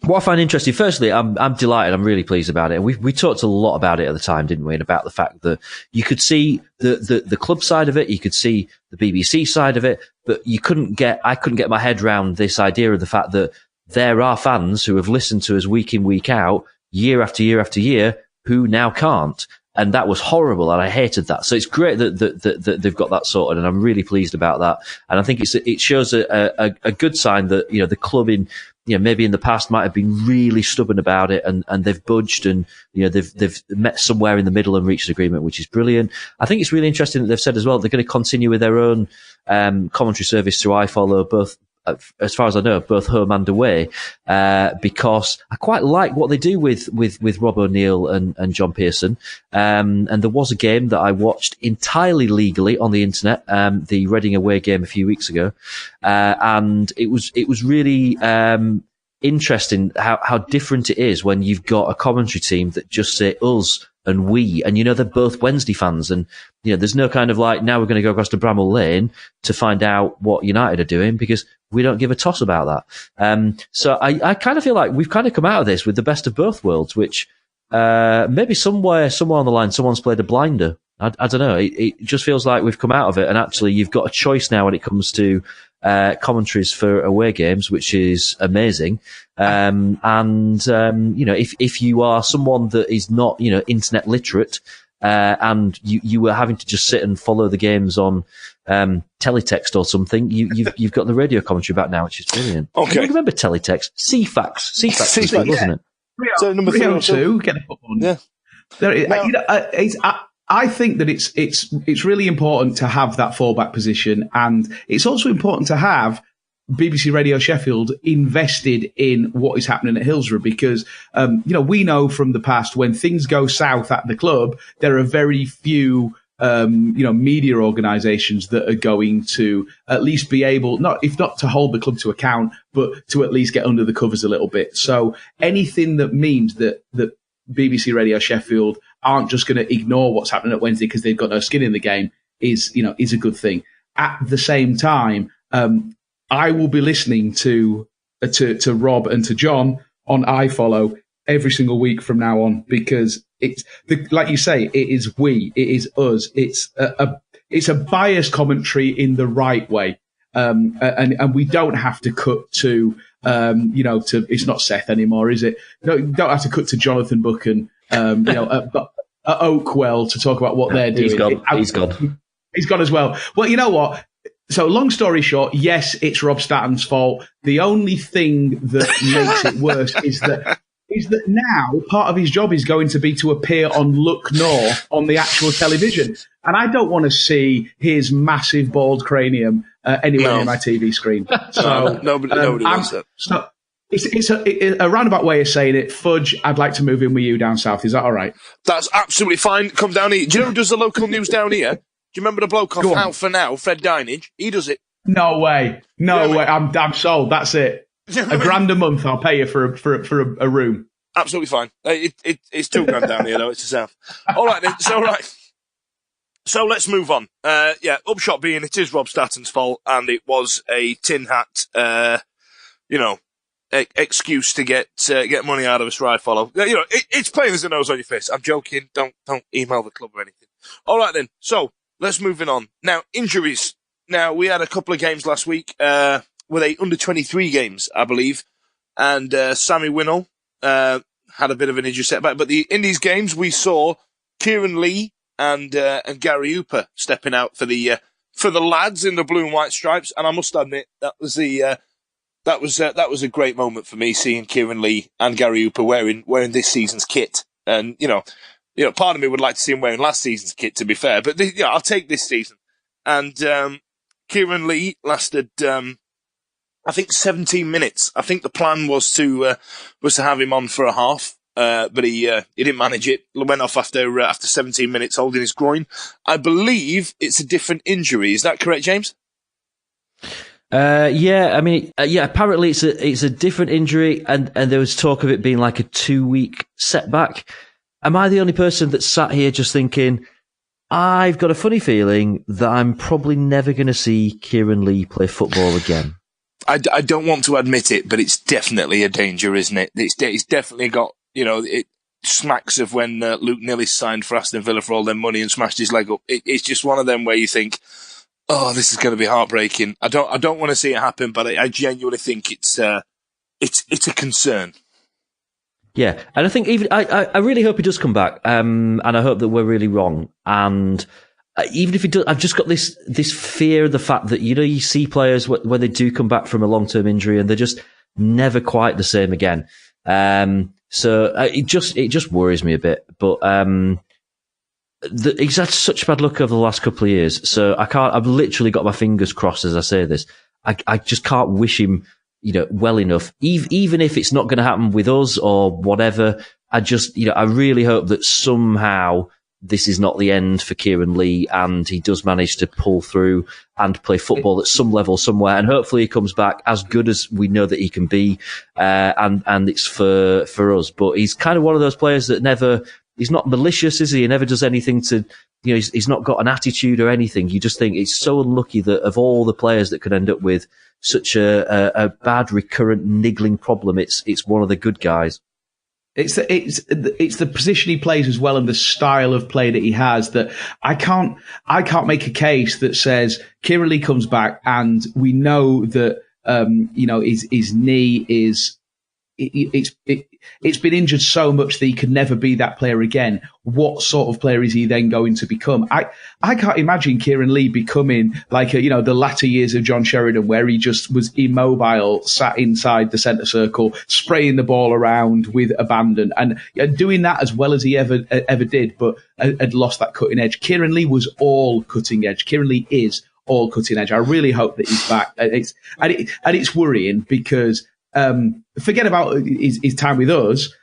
What I find interesting, firstly, I'm delighted. I'm really pleased about it. We talked a lot about it at the time, didn't we? And about the fact that you could see the club side of it, you could see the BBC side of it, but I couldn't get my head around this idea of the fact that there are fans who have listened to us week in, week out, year after year after year, who now can't. And that was horrible, and I hated that. So it's great that they've got that sorted, and I'm really pleased about that. And I think it shows a good sign that, the club maybe in the past might have been really stubborn about it, and they've budged, and they've met somewhere in the middle and reached an agreement, which is brilliant. I think it's really interesting that they've said as well they're going to continue with their own commentary service through iFollow, both, as far as I know, both home and away, because I quite like what they do with Rob O'Neill and John Pearson. And there was a game that I watched entirely legally on the internet, the Reading away game a few weeks ago. And it was really, interesting how different it is when you've got a commentary team that just say us and we, and they're both Wednesday fans, and there's no kind of like, now we're going to go across to Bramall Lane to find out what United are doing, because we don't give a toss about that. So I kind of feel like we've kind of come out of this with the best of both worlds, which maybe somewhere on the line someone's played a blinder. I don't know. It just feels like we've come out of it, and actually you've got a choice now when it comes to commentaries for away games, which is amazing. If you are someone that is not, internet literate, and you were having to just sit and follow the games on teletext or something, you've got the radio commentary back now, which is brilliant. Okay. You remember teletext? CFAX was good, wasn't it? So number 302, get a football. Yeah. I think that it's really important to have that fallback position, and it's also important to have BBC Radio Sheffield invested in what is happening at Hillsborough, because we know from the past, when things go south at the club, there are very few media organisations that are going to at least be able, if not to hold the club to account, but to at least get under the covers a little bit. So anything that means that BBC Radio Sheffield aren't just going to ignore what's happening at Wednesday because they've got no skin in the game is a good thing. At the same time, I will be listening to Rob and to John on iFollow every single week from now on, because it's like you say, it is we, it is us. It's a biased commentary in the right way, and we don't have to cut to it's not Seth anymore, is it? No, you don't have to cut to Jonathan Buck and at Oakwell to talk about what they're doing. He's gone. He's gone as well. Well, you know what? So long story short, yes, it's Rob Statten's fault. The only thing that makes it worse is that now part of his job is going to be to appear on Look North on the actual television. And I don't want to see his massive bald cranium anywhere near my TV screen. So nobody wants that. It's a roundabout way of saying it. Fudge, I'd like to move in with you down south. Is that all right? That's absolutely fine. Come down here. Do you know who does the local news down here? Do you remember the bloke off Out For Now, Fred Dinage? He does it. No way. No way. I'm sold. That's it. $1,000 a month. I'll pay you for a room. Absolutely fine. It's $2,000 down here, though. It's the south. All right, then. So, right. So let's move on. Upshot being it is Rob Statton's fault, and it was a tin hat, excuse to get money out of a stride follow. It's plain as the nose on your face. I'm joking. Don't email the club or anything. All right then. So let's move on. Now, injuries. Now, we had a couple of games last week, were they under-23 games, I believe, and Sammy Winnell had a bit of an injury setback. But in these games, we saw Kieran Lee and Gary Hooper stepping out for the lads in the blue and white stripes, and I must admit that was a great moment for me, seeing Kieran Lee and Gary Hooper wearing this season's kit. And part of me would like to see him wearing last season's kit, to be fair, but I'll take this season. And Kieran Lee lasted, I think 17 minutes. I think the plan was to have him on for a half, but he didn't manage it. Went off after 17 minutes, holding his groin. I believe it's a different injury. Is that correct, James? Apparently it's a different injury, and there was talk of it being like a 2-week setback. Am I the only person that sat here just thinking, I've got a funny feeling that I'm probably never going to see Kieran Lee play football again? I don't want to admit it, but it's definitely a danger, isn't it? It's definitely got, it smacks of when Luke Nillis signed for Aston Villa for all their money and smashed his leg up. It's just one of them where you think, oh, this is going to be heartbreaking. I don't want to see it happen, but I genuinely think it's a concern. Yeah, and I think I really hope he does come back, and I hope that we're really wrong. And even if he does, I've just got this fear of the fact that you see players when they do come back from a long-term injury and they're just never quite the same again. So it just worries me a bit. But he's had such bad luck over the last couple of years, so I've literally got my fingers crossed as I say this. I just can't wish him, well enough. Even if it's not going to happen with us or whatever, I really hope that somehow this is not the end for Kieran Lee and he does manage to pull through and play football at some level somewhere. And hopefully he comes back as good as we know that he can be. And it's for us. But he's kind of one of those players that he's not malicious, is he? He never does anything to, he's not got an attitude or anything. You just think it's so unlucky that of all the players that could end up with such a bad recurrent niggling problem, it's one of the good guys. It's the position he plays as well and the style of play that he has that I can't make a case that says Kieran Lee comes back and we know that his knee is it's been injured so much that he could never be that player again. What sort of player is he then going to become? I can't imagine Kieran Lee becoming like the latter years of John Sheridan, where he just was immobile, sat inside the centre circle, spraying the ball around with abandon and doing that as well as he ever did, but had lost that cutting edge. Kieran Lee was all cutting edge. Kieran Lee is all cutting edge. I really hope that he's back. It's worrying because forget about his time with us.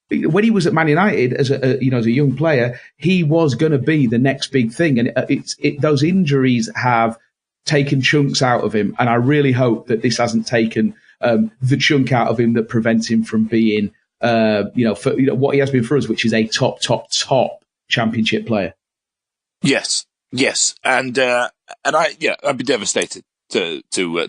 When he was at Man United as a young player, he was going to be the next big thing, and those injuries have taken chunks out of him. And I really hope that this hasn't taken the chunk out of him that prevents him from being, what he has been for us, which is a top championship player. Yes, and I'd be devastated to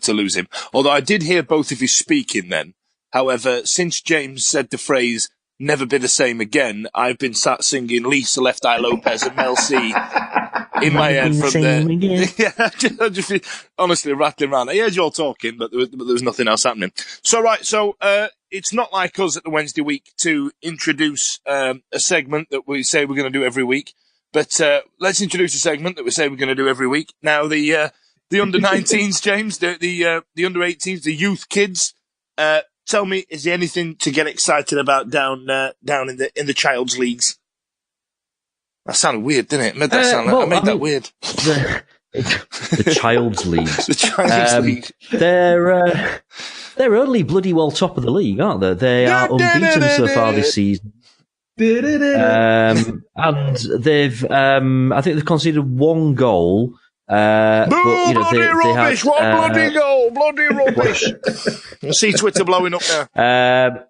lose him. Although I did hear both of you speaking then. However, since James said the phrase "never be the same again," I've been sat singing Lisa, Left Eye Lopez and Mel C in my head from there. Yeah, just honestly rattling around. I heard you all talking, but there was nothing else happening. So it's not like us at the Wednesday week to introduce a segment that we say we're going to do every week. But let's introduce a segment that we say we're going to do every week. Now the under-19s, James, the under-18s, the youth kids. Tell me, is there anything to get excited about down in the child's leagues? That sounded weird, didn't it? I made that weird. The child's leagues. The child's league. They're only bloody well top of the league, aren't they? They are unbeaten so far this season. And they've, I think they've conceded 1 goal. Bloody rubbish! What bloody goal! Bloody rubbish! I see Twitter blowing up now.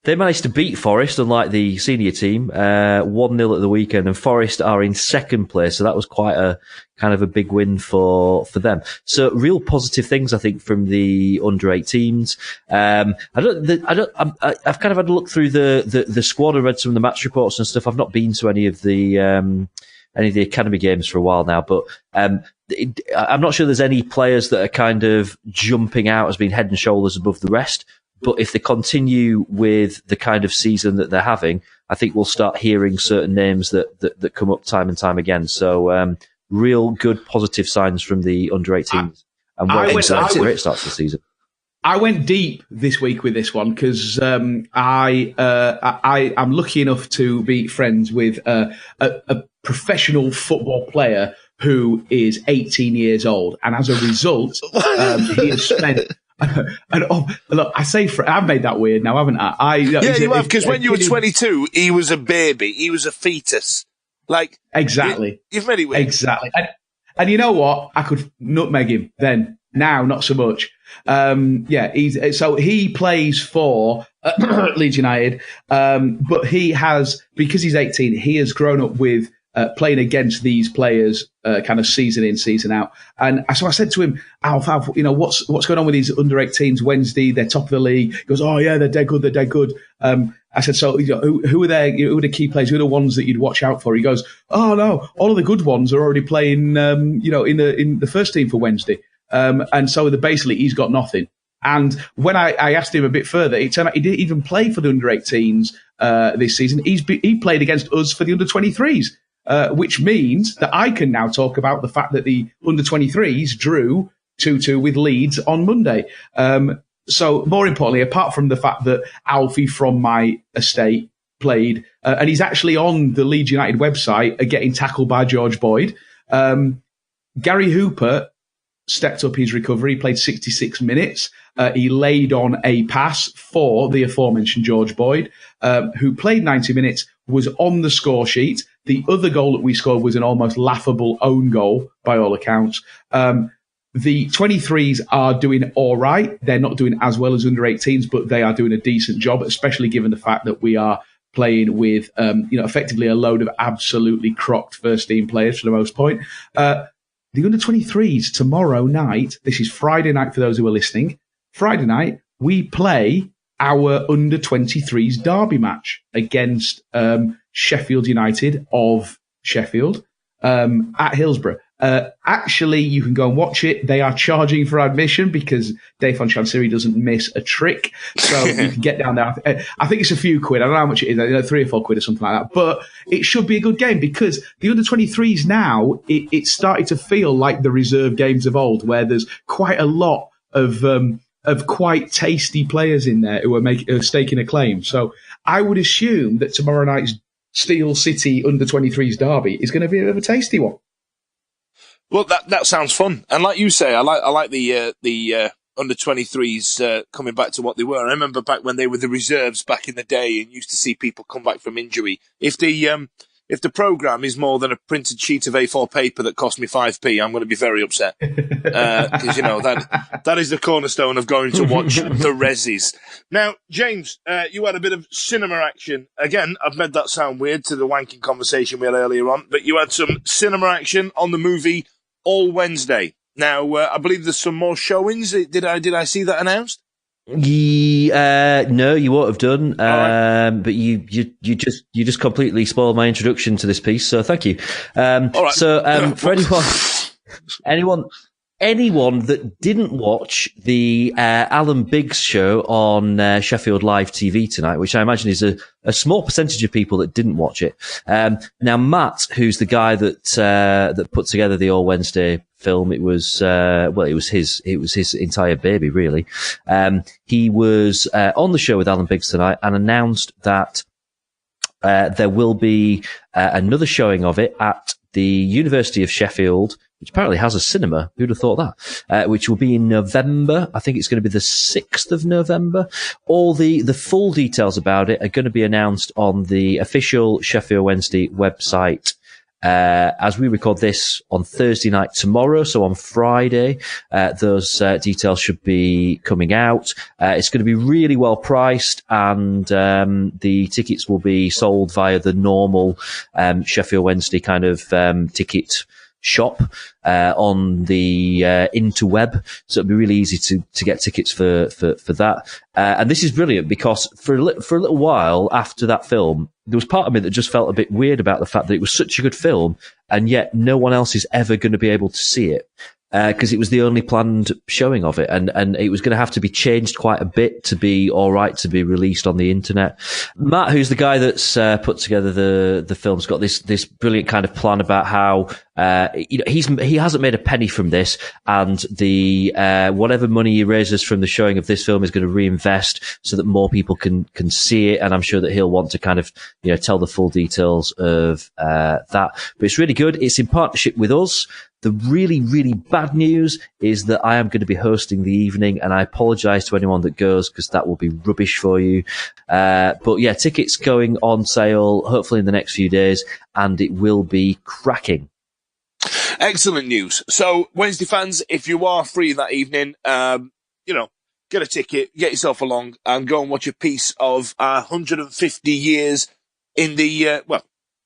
They managed to beat Forest, unlike the senior team, 1-0 at the weekend, and Forest are in second place, so that was quite a kind of a big win for them. So real positive things, I think, from the under-18s. I've kind of had a look through the squad and read some of the match reports and stuff. I've not been to any of the academy games for a while now, but I'm not sure there's any players that are kind of jumping out as being head and shoulders above the rest. But if they continue with the kind of season that they're having, I think we'll start hearing certain names that come up time and time again. So, real good positive signs from the under-18s. And great start to the season. I went deep this week with this one because I'm lucky enough to be friends with a professional football player who is 18 years old. And as a result, he has spent... look, I say I've made that weird now, haven't I? You have, because when you were 22, he was a baby. He was a fetus. Like exactly, you've made it weird. Exactly, and you know what? I could nutmeg him then. Now, not so much. He plays for Leeds United, but he has, because he's 18, he has grown up with playing against these players kind of season in, season out. And so I said to him, Alf, what's going on with these under-18s Wednesday? They're top of the league. He goes, oh, yeah, they're dead good. I said, so who are there? Who are the key players? Who are the ones that you'd watch out for? He goes, oh, no, all of the good ones are already playing, in the first team for Wednesday. And so basically he's got nothing. And when I asked him a bit further, it turned out he didn't even play for the under-18s this season. He played against us for the under-23s. Which means that I can now talk about the fact that the under-23s drew 2-2 with Leeds on Monday. So more importantly, apart from the fact that Alfie from my estate played, and he's actually on the Leeds United website getting tackled by George Boyd. Gary Hooper stepped up his recovery. He played 66 minutes. He laid on a pass for the aforementioned George Boyd, who played 90 minutes, was on the score sheet. The other goal that we scored was an almost laughable own goal by all accounts. The 23s are doing all right. They're not doing as well as under 18s, but they are doing a decent job, especially given the fact that we are playing with, effectively a load of absolutely crocked first team players for the most part. The under 23s tomorrow night, this is Friday night for those who are listening. Friday night, we play our under 23s derby match against Sheffield United of Sheffield at Hillsborough. Actually, you can go and watch it. They are charging for admission because Dave von Chansiri doesn't miss a trick. So you can get down there. I think it's a few quid. I don't know how much it is, 3 or 4 quid or something like that. But it should be a good game because the under-23s now, it's starting to feel like the reserve games of old, where there's quite a lot of quite tasty players in there who are staking a claim. So I would assume that tomorrow night's Steel City under-23s derby is going to be a bit of a tasty one. Well, that sounds fun, and like you say, I like the under-23s coming back to what they were. I remember back when they were the reserves back in the day, and used to see people come back from injury. If the programme is more than a printed sheet of A4 paper that cost me 5p, I'm going to be very upset. Because, that is the cornerstone of going to watch the resis. Now, James, you had a bit of cinema action. Again, I've made that sound weird to the wanking conversation we had earlier on, but you had some cinema action on the movie All Wednesday. Now, I believe there's some more showings. Did I see that announced? No, you won't have done. Right. But you just completely spoiled my introduction to this piece. So thank you. All right. So, for anyone that didn't watch the Alan Biggs show on Sheffield Live TV tonight, which I imagine is a small percentage of people that didn't watch it. Now Matt, who's the guy that put together the All Wednesday film, it was his entire baby, really. He was on the show with Alan Biggs tonight and announced that there will be another showing of it at the University of Sheffield which apparently has a cinema. Who'd have thought that? Which will be in November. I think it's going to be the 6th of November. All the full details about it are going to be announced on the official Sheffield Wednesday website. As we record this on Thursday night tomorrow, so on Friday, those details should be coming out. It's going to be really well priced, and the tickets will be sold via the normal Sheffield Wednesday kind of ticket shop on the interweb, so it'll be really easy to get tickets for that. And this is brilliant because for a little while after that film, there was part of me that just felt a bit weird about the fact that it was such a good film, and yet no one else is ever going to be able to see it. Because it was the only planned showing of it, and it was going to have to be changed quite a bit to be all right to be released on the internet. Matt, who's the guy that's put together the film's got this brilliant kind of plan about how he hasn't made a penny from this, and the whatever money he raises from the showing of this film is going to reinvest so that more people can see it. And I'm sure that he'll want to kind of tell the full details of that. But it's really good. It's in partnership with us. The really, really bad news is that I am going to be hosting the evening, and I apologise to anyone that goes because that will be rubbish for you. But yeah, tickets going on sale hopefully in the next few days, and it will be cracking. Excellent news. So, Wednesday fans, if you are free that evening, get a ticket, get yourself along, and go and watch a piece of 150 years in the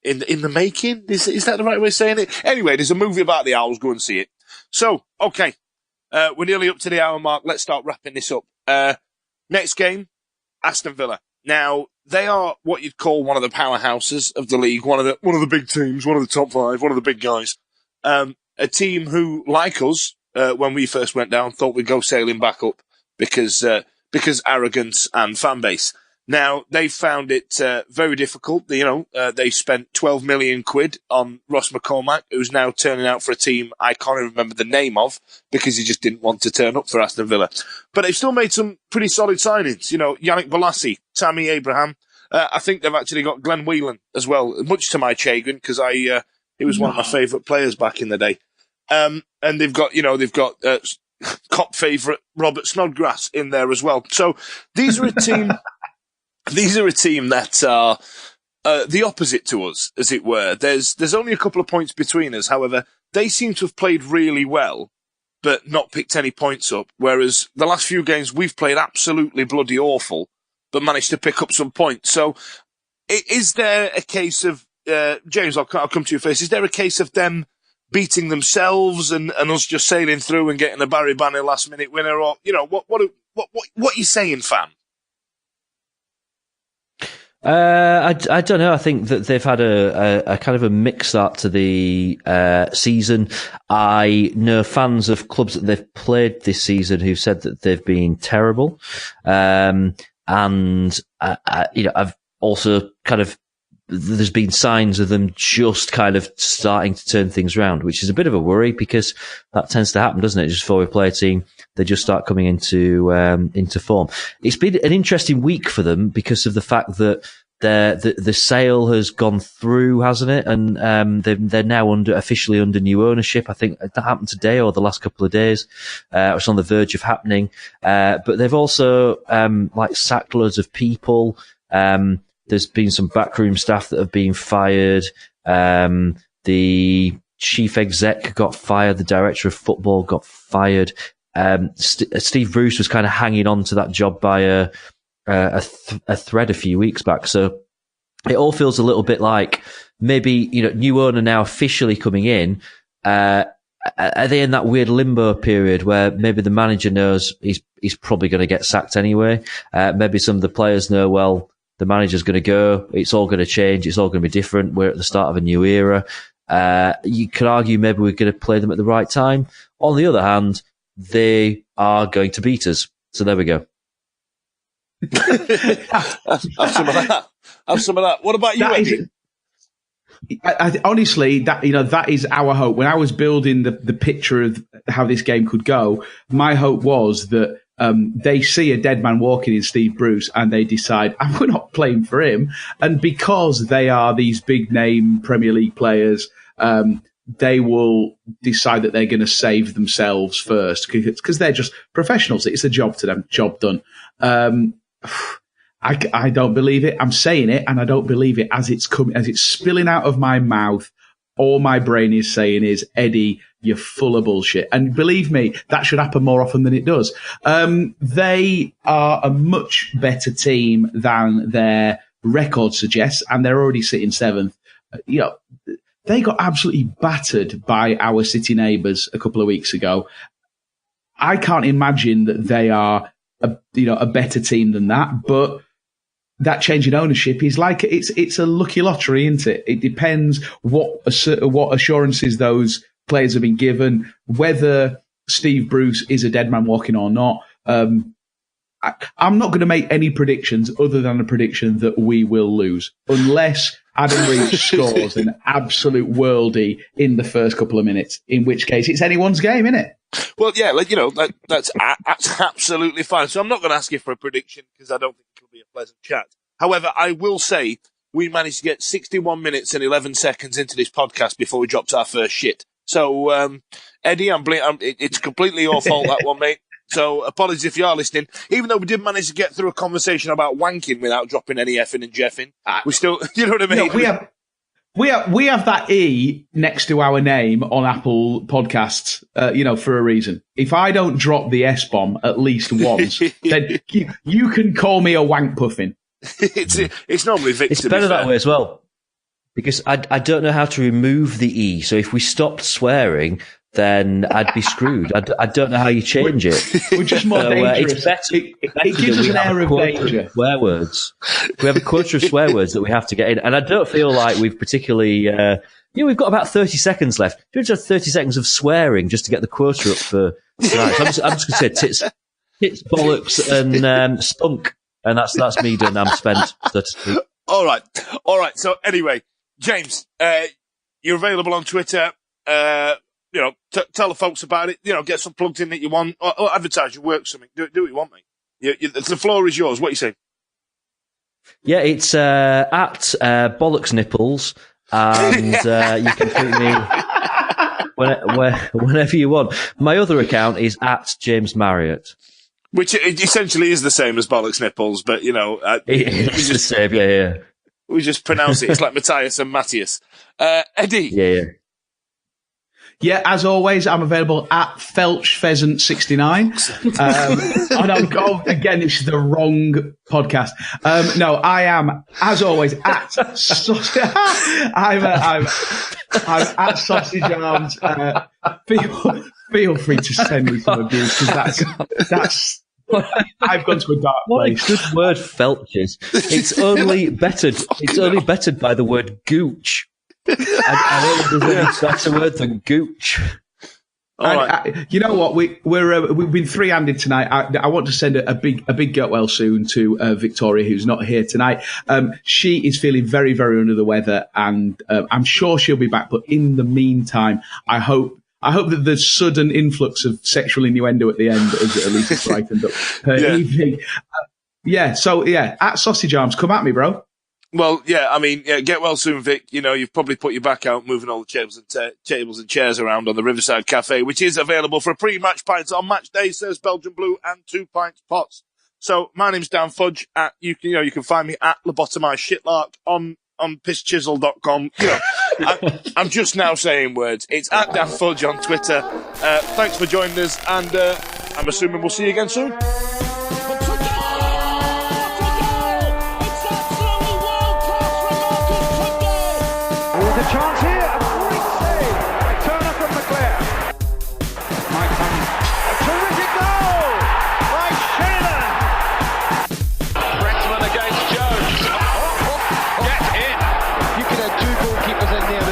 in the making? Is that the right way of saying it? Anyway, there's a movie about the Owls. Go and see it. So, okay. We're nearly up to the hour mark. Let's start wrapping this up. Next game, Aston Villa. Now, they are what you'd call one of the powerhouses of the league, one of the big teams, one of the top five, one of the big guys. A team who, like us, when we first went down, thought we'd go sailing back up because arrogance and fan base. Now, they found it very difficult. They spent 12 million quid on Ross McCormack, who's now turning out for a team I can't even remember the name of because he just didn't want to turn up for Aston Villa. But they've still made some pretty solid signings. Yannick Bolasie, Tammy Abraham. I think they've actually got Glenn Whelan as well, much to my chagrin because he was one of my favourite players back in the day. And they've got Cop favourite Robert Snodgrass in there as well. So these are a team. These are a team that are the opposite to us, as it were. There's only a couple of points between us. However, they seem to have played really well, but not picked any points up. Whereas the last few games we've played absolutely bloody awful, but managed to pick up some points. So, is there a case of James? I'll come to you first. Is there a case of them beating themselves and us just sailing through and getting a Barry Banner last minute winner? Or what are you saying, fan? I don't know. I think that they've had a kind of a mixed start to the season. I know fans of clubs that they've played this season who've said that they've been terrible. And I've also kind of, there's been signs of them just kind of starting to turn things around, which is a bit of a worry because that tends to happen, doesn't it? Just before we play a team, they just start coming into form. It's been an interesting week for them because of the fact that the sale has gone through, hasn't it? And they're now officially under new ownership. I think that happened today or the last couple of days. It's on the verge of happening. But they've also sacked loads of people. There's been some backroom staff that have been fired. The chief exec got fired. The director of football got fired. Steve Bruce was kind of hanging on to that job by a thread a few weeks back. So it all feels a little bit like maybe, new owner now officially coming in. Are they in that weird limbo period where maybe the manager knows he's probably going to get sacked anyway? Maybe some of the players know, well, the manager's going to go. It's all going to change. It's all going to be different. We're at the start of a new era. You could argue maybe we're going to play them at the right time. On the other hand, they are going to beat us. So there we go. Have some of that. Have some of that. What about you, Eddie? Honestly, that is our hope. When I was building the picture of how this game could go, my hope was that they see a dead man walking in Steve Bruce and they decide, we're not playing for him. And because they are these big name Premier League players, they will decide that they're going to save themselves first because they're just professionals. It's a job to them, job done. I don't believe it. I'm saying it, and I don't believe it as it's coming, as it's spilling out of my mouth. All my brain is saying is, Eddie, you're full of bullshit. And believe me, that should happen more often than it does. They are a much better team than their record suggests, and they're already sitting 7th. They got absolutely battered by our city neighbours a couple of weeks ago. I can't imagine that they are a better team than that, but that change in ownership is like it's a lucky lottery, isn't it? It depends what assurances those players have been given, whether Steve Bruce is a dead man walking or not. I'm not going to make any predictions other than a prediction that we will lose, unless Adam Reach scores an absolute worldie in the first couple of minutes, in which case it's anyone's game, isn't it? Well, yeah, that's absolutely fine. So I'm not going to ask you for a prediction because I don't think it'll be a pleasant chat. However, I will say we managed to get 61 minutes and 11 seconds into this podcast before we dropped our first shit. So, Eddie, it's completely your fault, that one, mate. So apologies if you are listening. Even though we did manage to get through a conversation about wanking without dropping any effing and jeffing, we still, you know what I mean? No, we have that E next to our name on Apple Podcasts, for a reason. If I don't drop the S-bomb at least once, then you can call me a wank puffin. It's normally Vic. It's better that way as well, because I don't know how to remove the E. So if we stopped swearing, then I'd be screwed. I don't know how you change it. We're just more dangerous. It's better, it gives us an air of danger. Swear words. We have a quota of swear words that we have to get in, and I don't feel like we've particularly. We've got about 30 seconds left. We just have 30 seconds of swearing just to get the quota up for tonight. So I'm just going to say tits, bollocks, and spunk, and that's me done. I'm spent, so to speak. All right. So anyway, James, you're available on Twitter. Tell the folks about it. Get some plugged in that you want, or advertise your work. Something. Do what you want, mate. The floor is yours. What are you saying? Yeah, it's at bollocks nipples, and you can tweet me whenever you want. My other account is at James Marriott, which essentially is the same as bollocks nipples, but it's the same. Yeah. We just pronounce it. It's like Matthias and Matthias. Eddie. Yeah. Yeah, as always, I'm available at FelchPheasant69. Again, this is the wrong podcast. No, I am, as always, at I'm at Sausage Arms. Feel free to send me some abuse, because that's I've gone to a dark place. What a good word, Felches. It's only bettered by the word gooch. I don't know if there's any better word than gooch. You know what? We've been three-handed tonight. I want to send a big get well soon to Victoria, who's not here tonight. She is feeling very, very under the weather, and I'm sure she'll be back. But in the meantime, I hope that the sudden influx of sexual innuendo at the end has at least brightened up her evening. So at Sausage Arms, come at me, bro. Well, get well soon, Vic. You've probably put your back out moving all the tables and chairs around on the Riverside Cafe, which is available for a pre-match pint on match day, serves Belgian Blue and 2 pints pots. So my name's Dan Fudge. You can find me at Lobotomized Shitlark on pisschisel.com. I'm just now saying words. It's at Dan Fudge on Twitter. Thanks for joining us, and I'm assuming we'll see you again soon. There's a chance here, a great save by Turner from McClare. Mike Cummings, a terrific goal by Sheridan. Brexman against Jones. Get in. You could have 2 goalkeepers in there.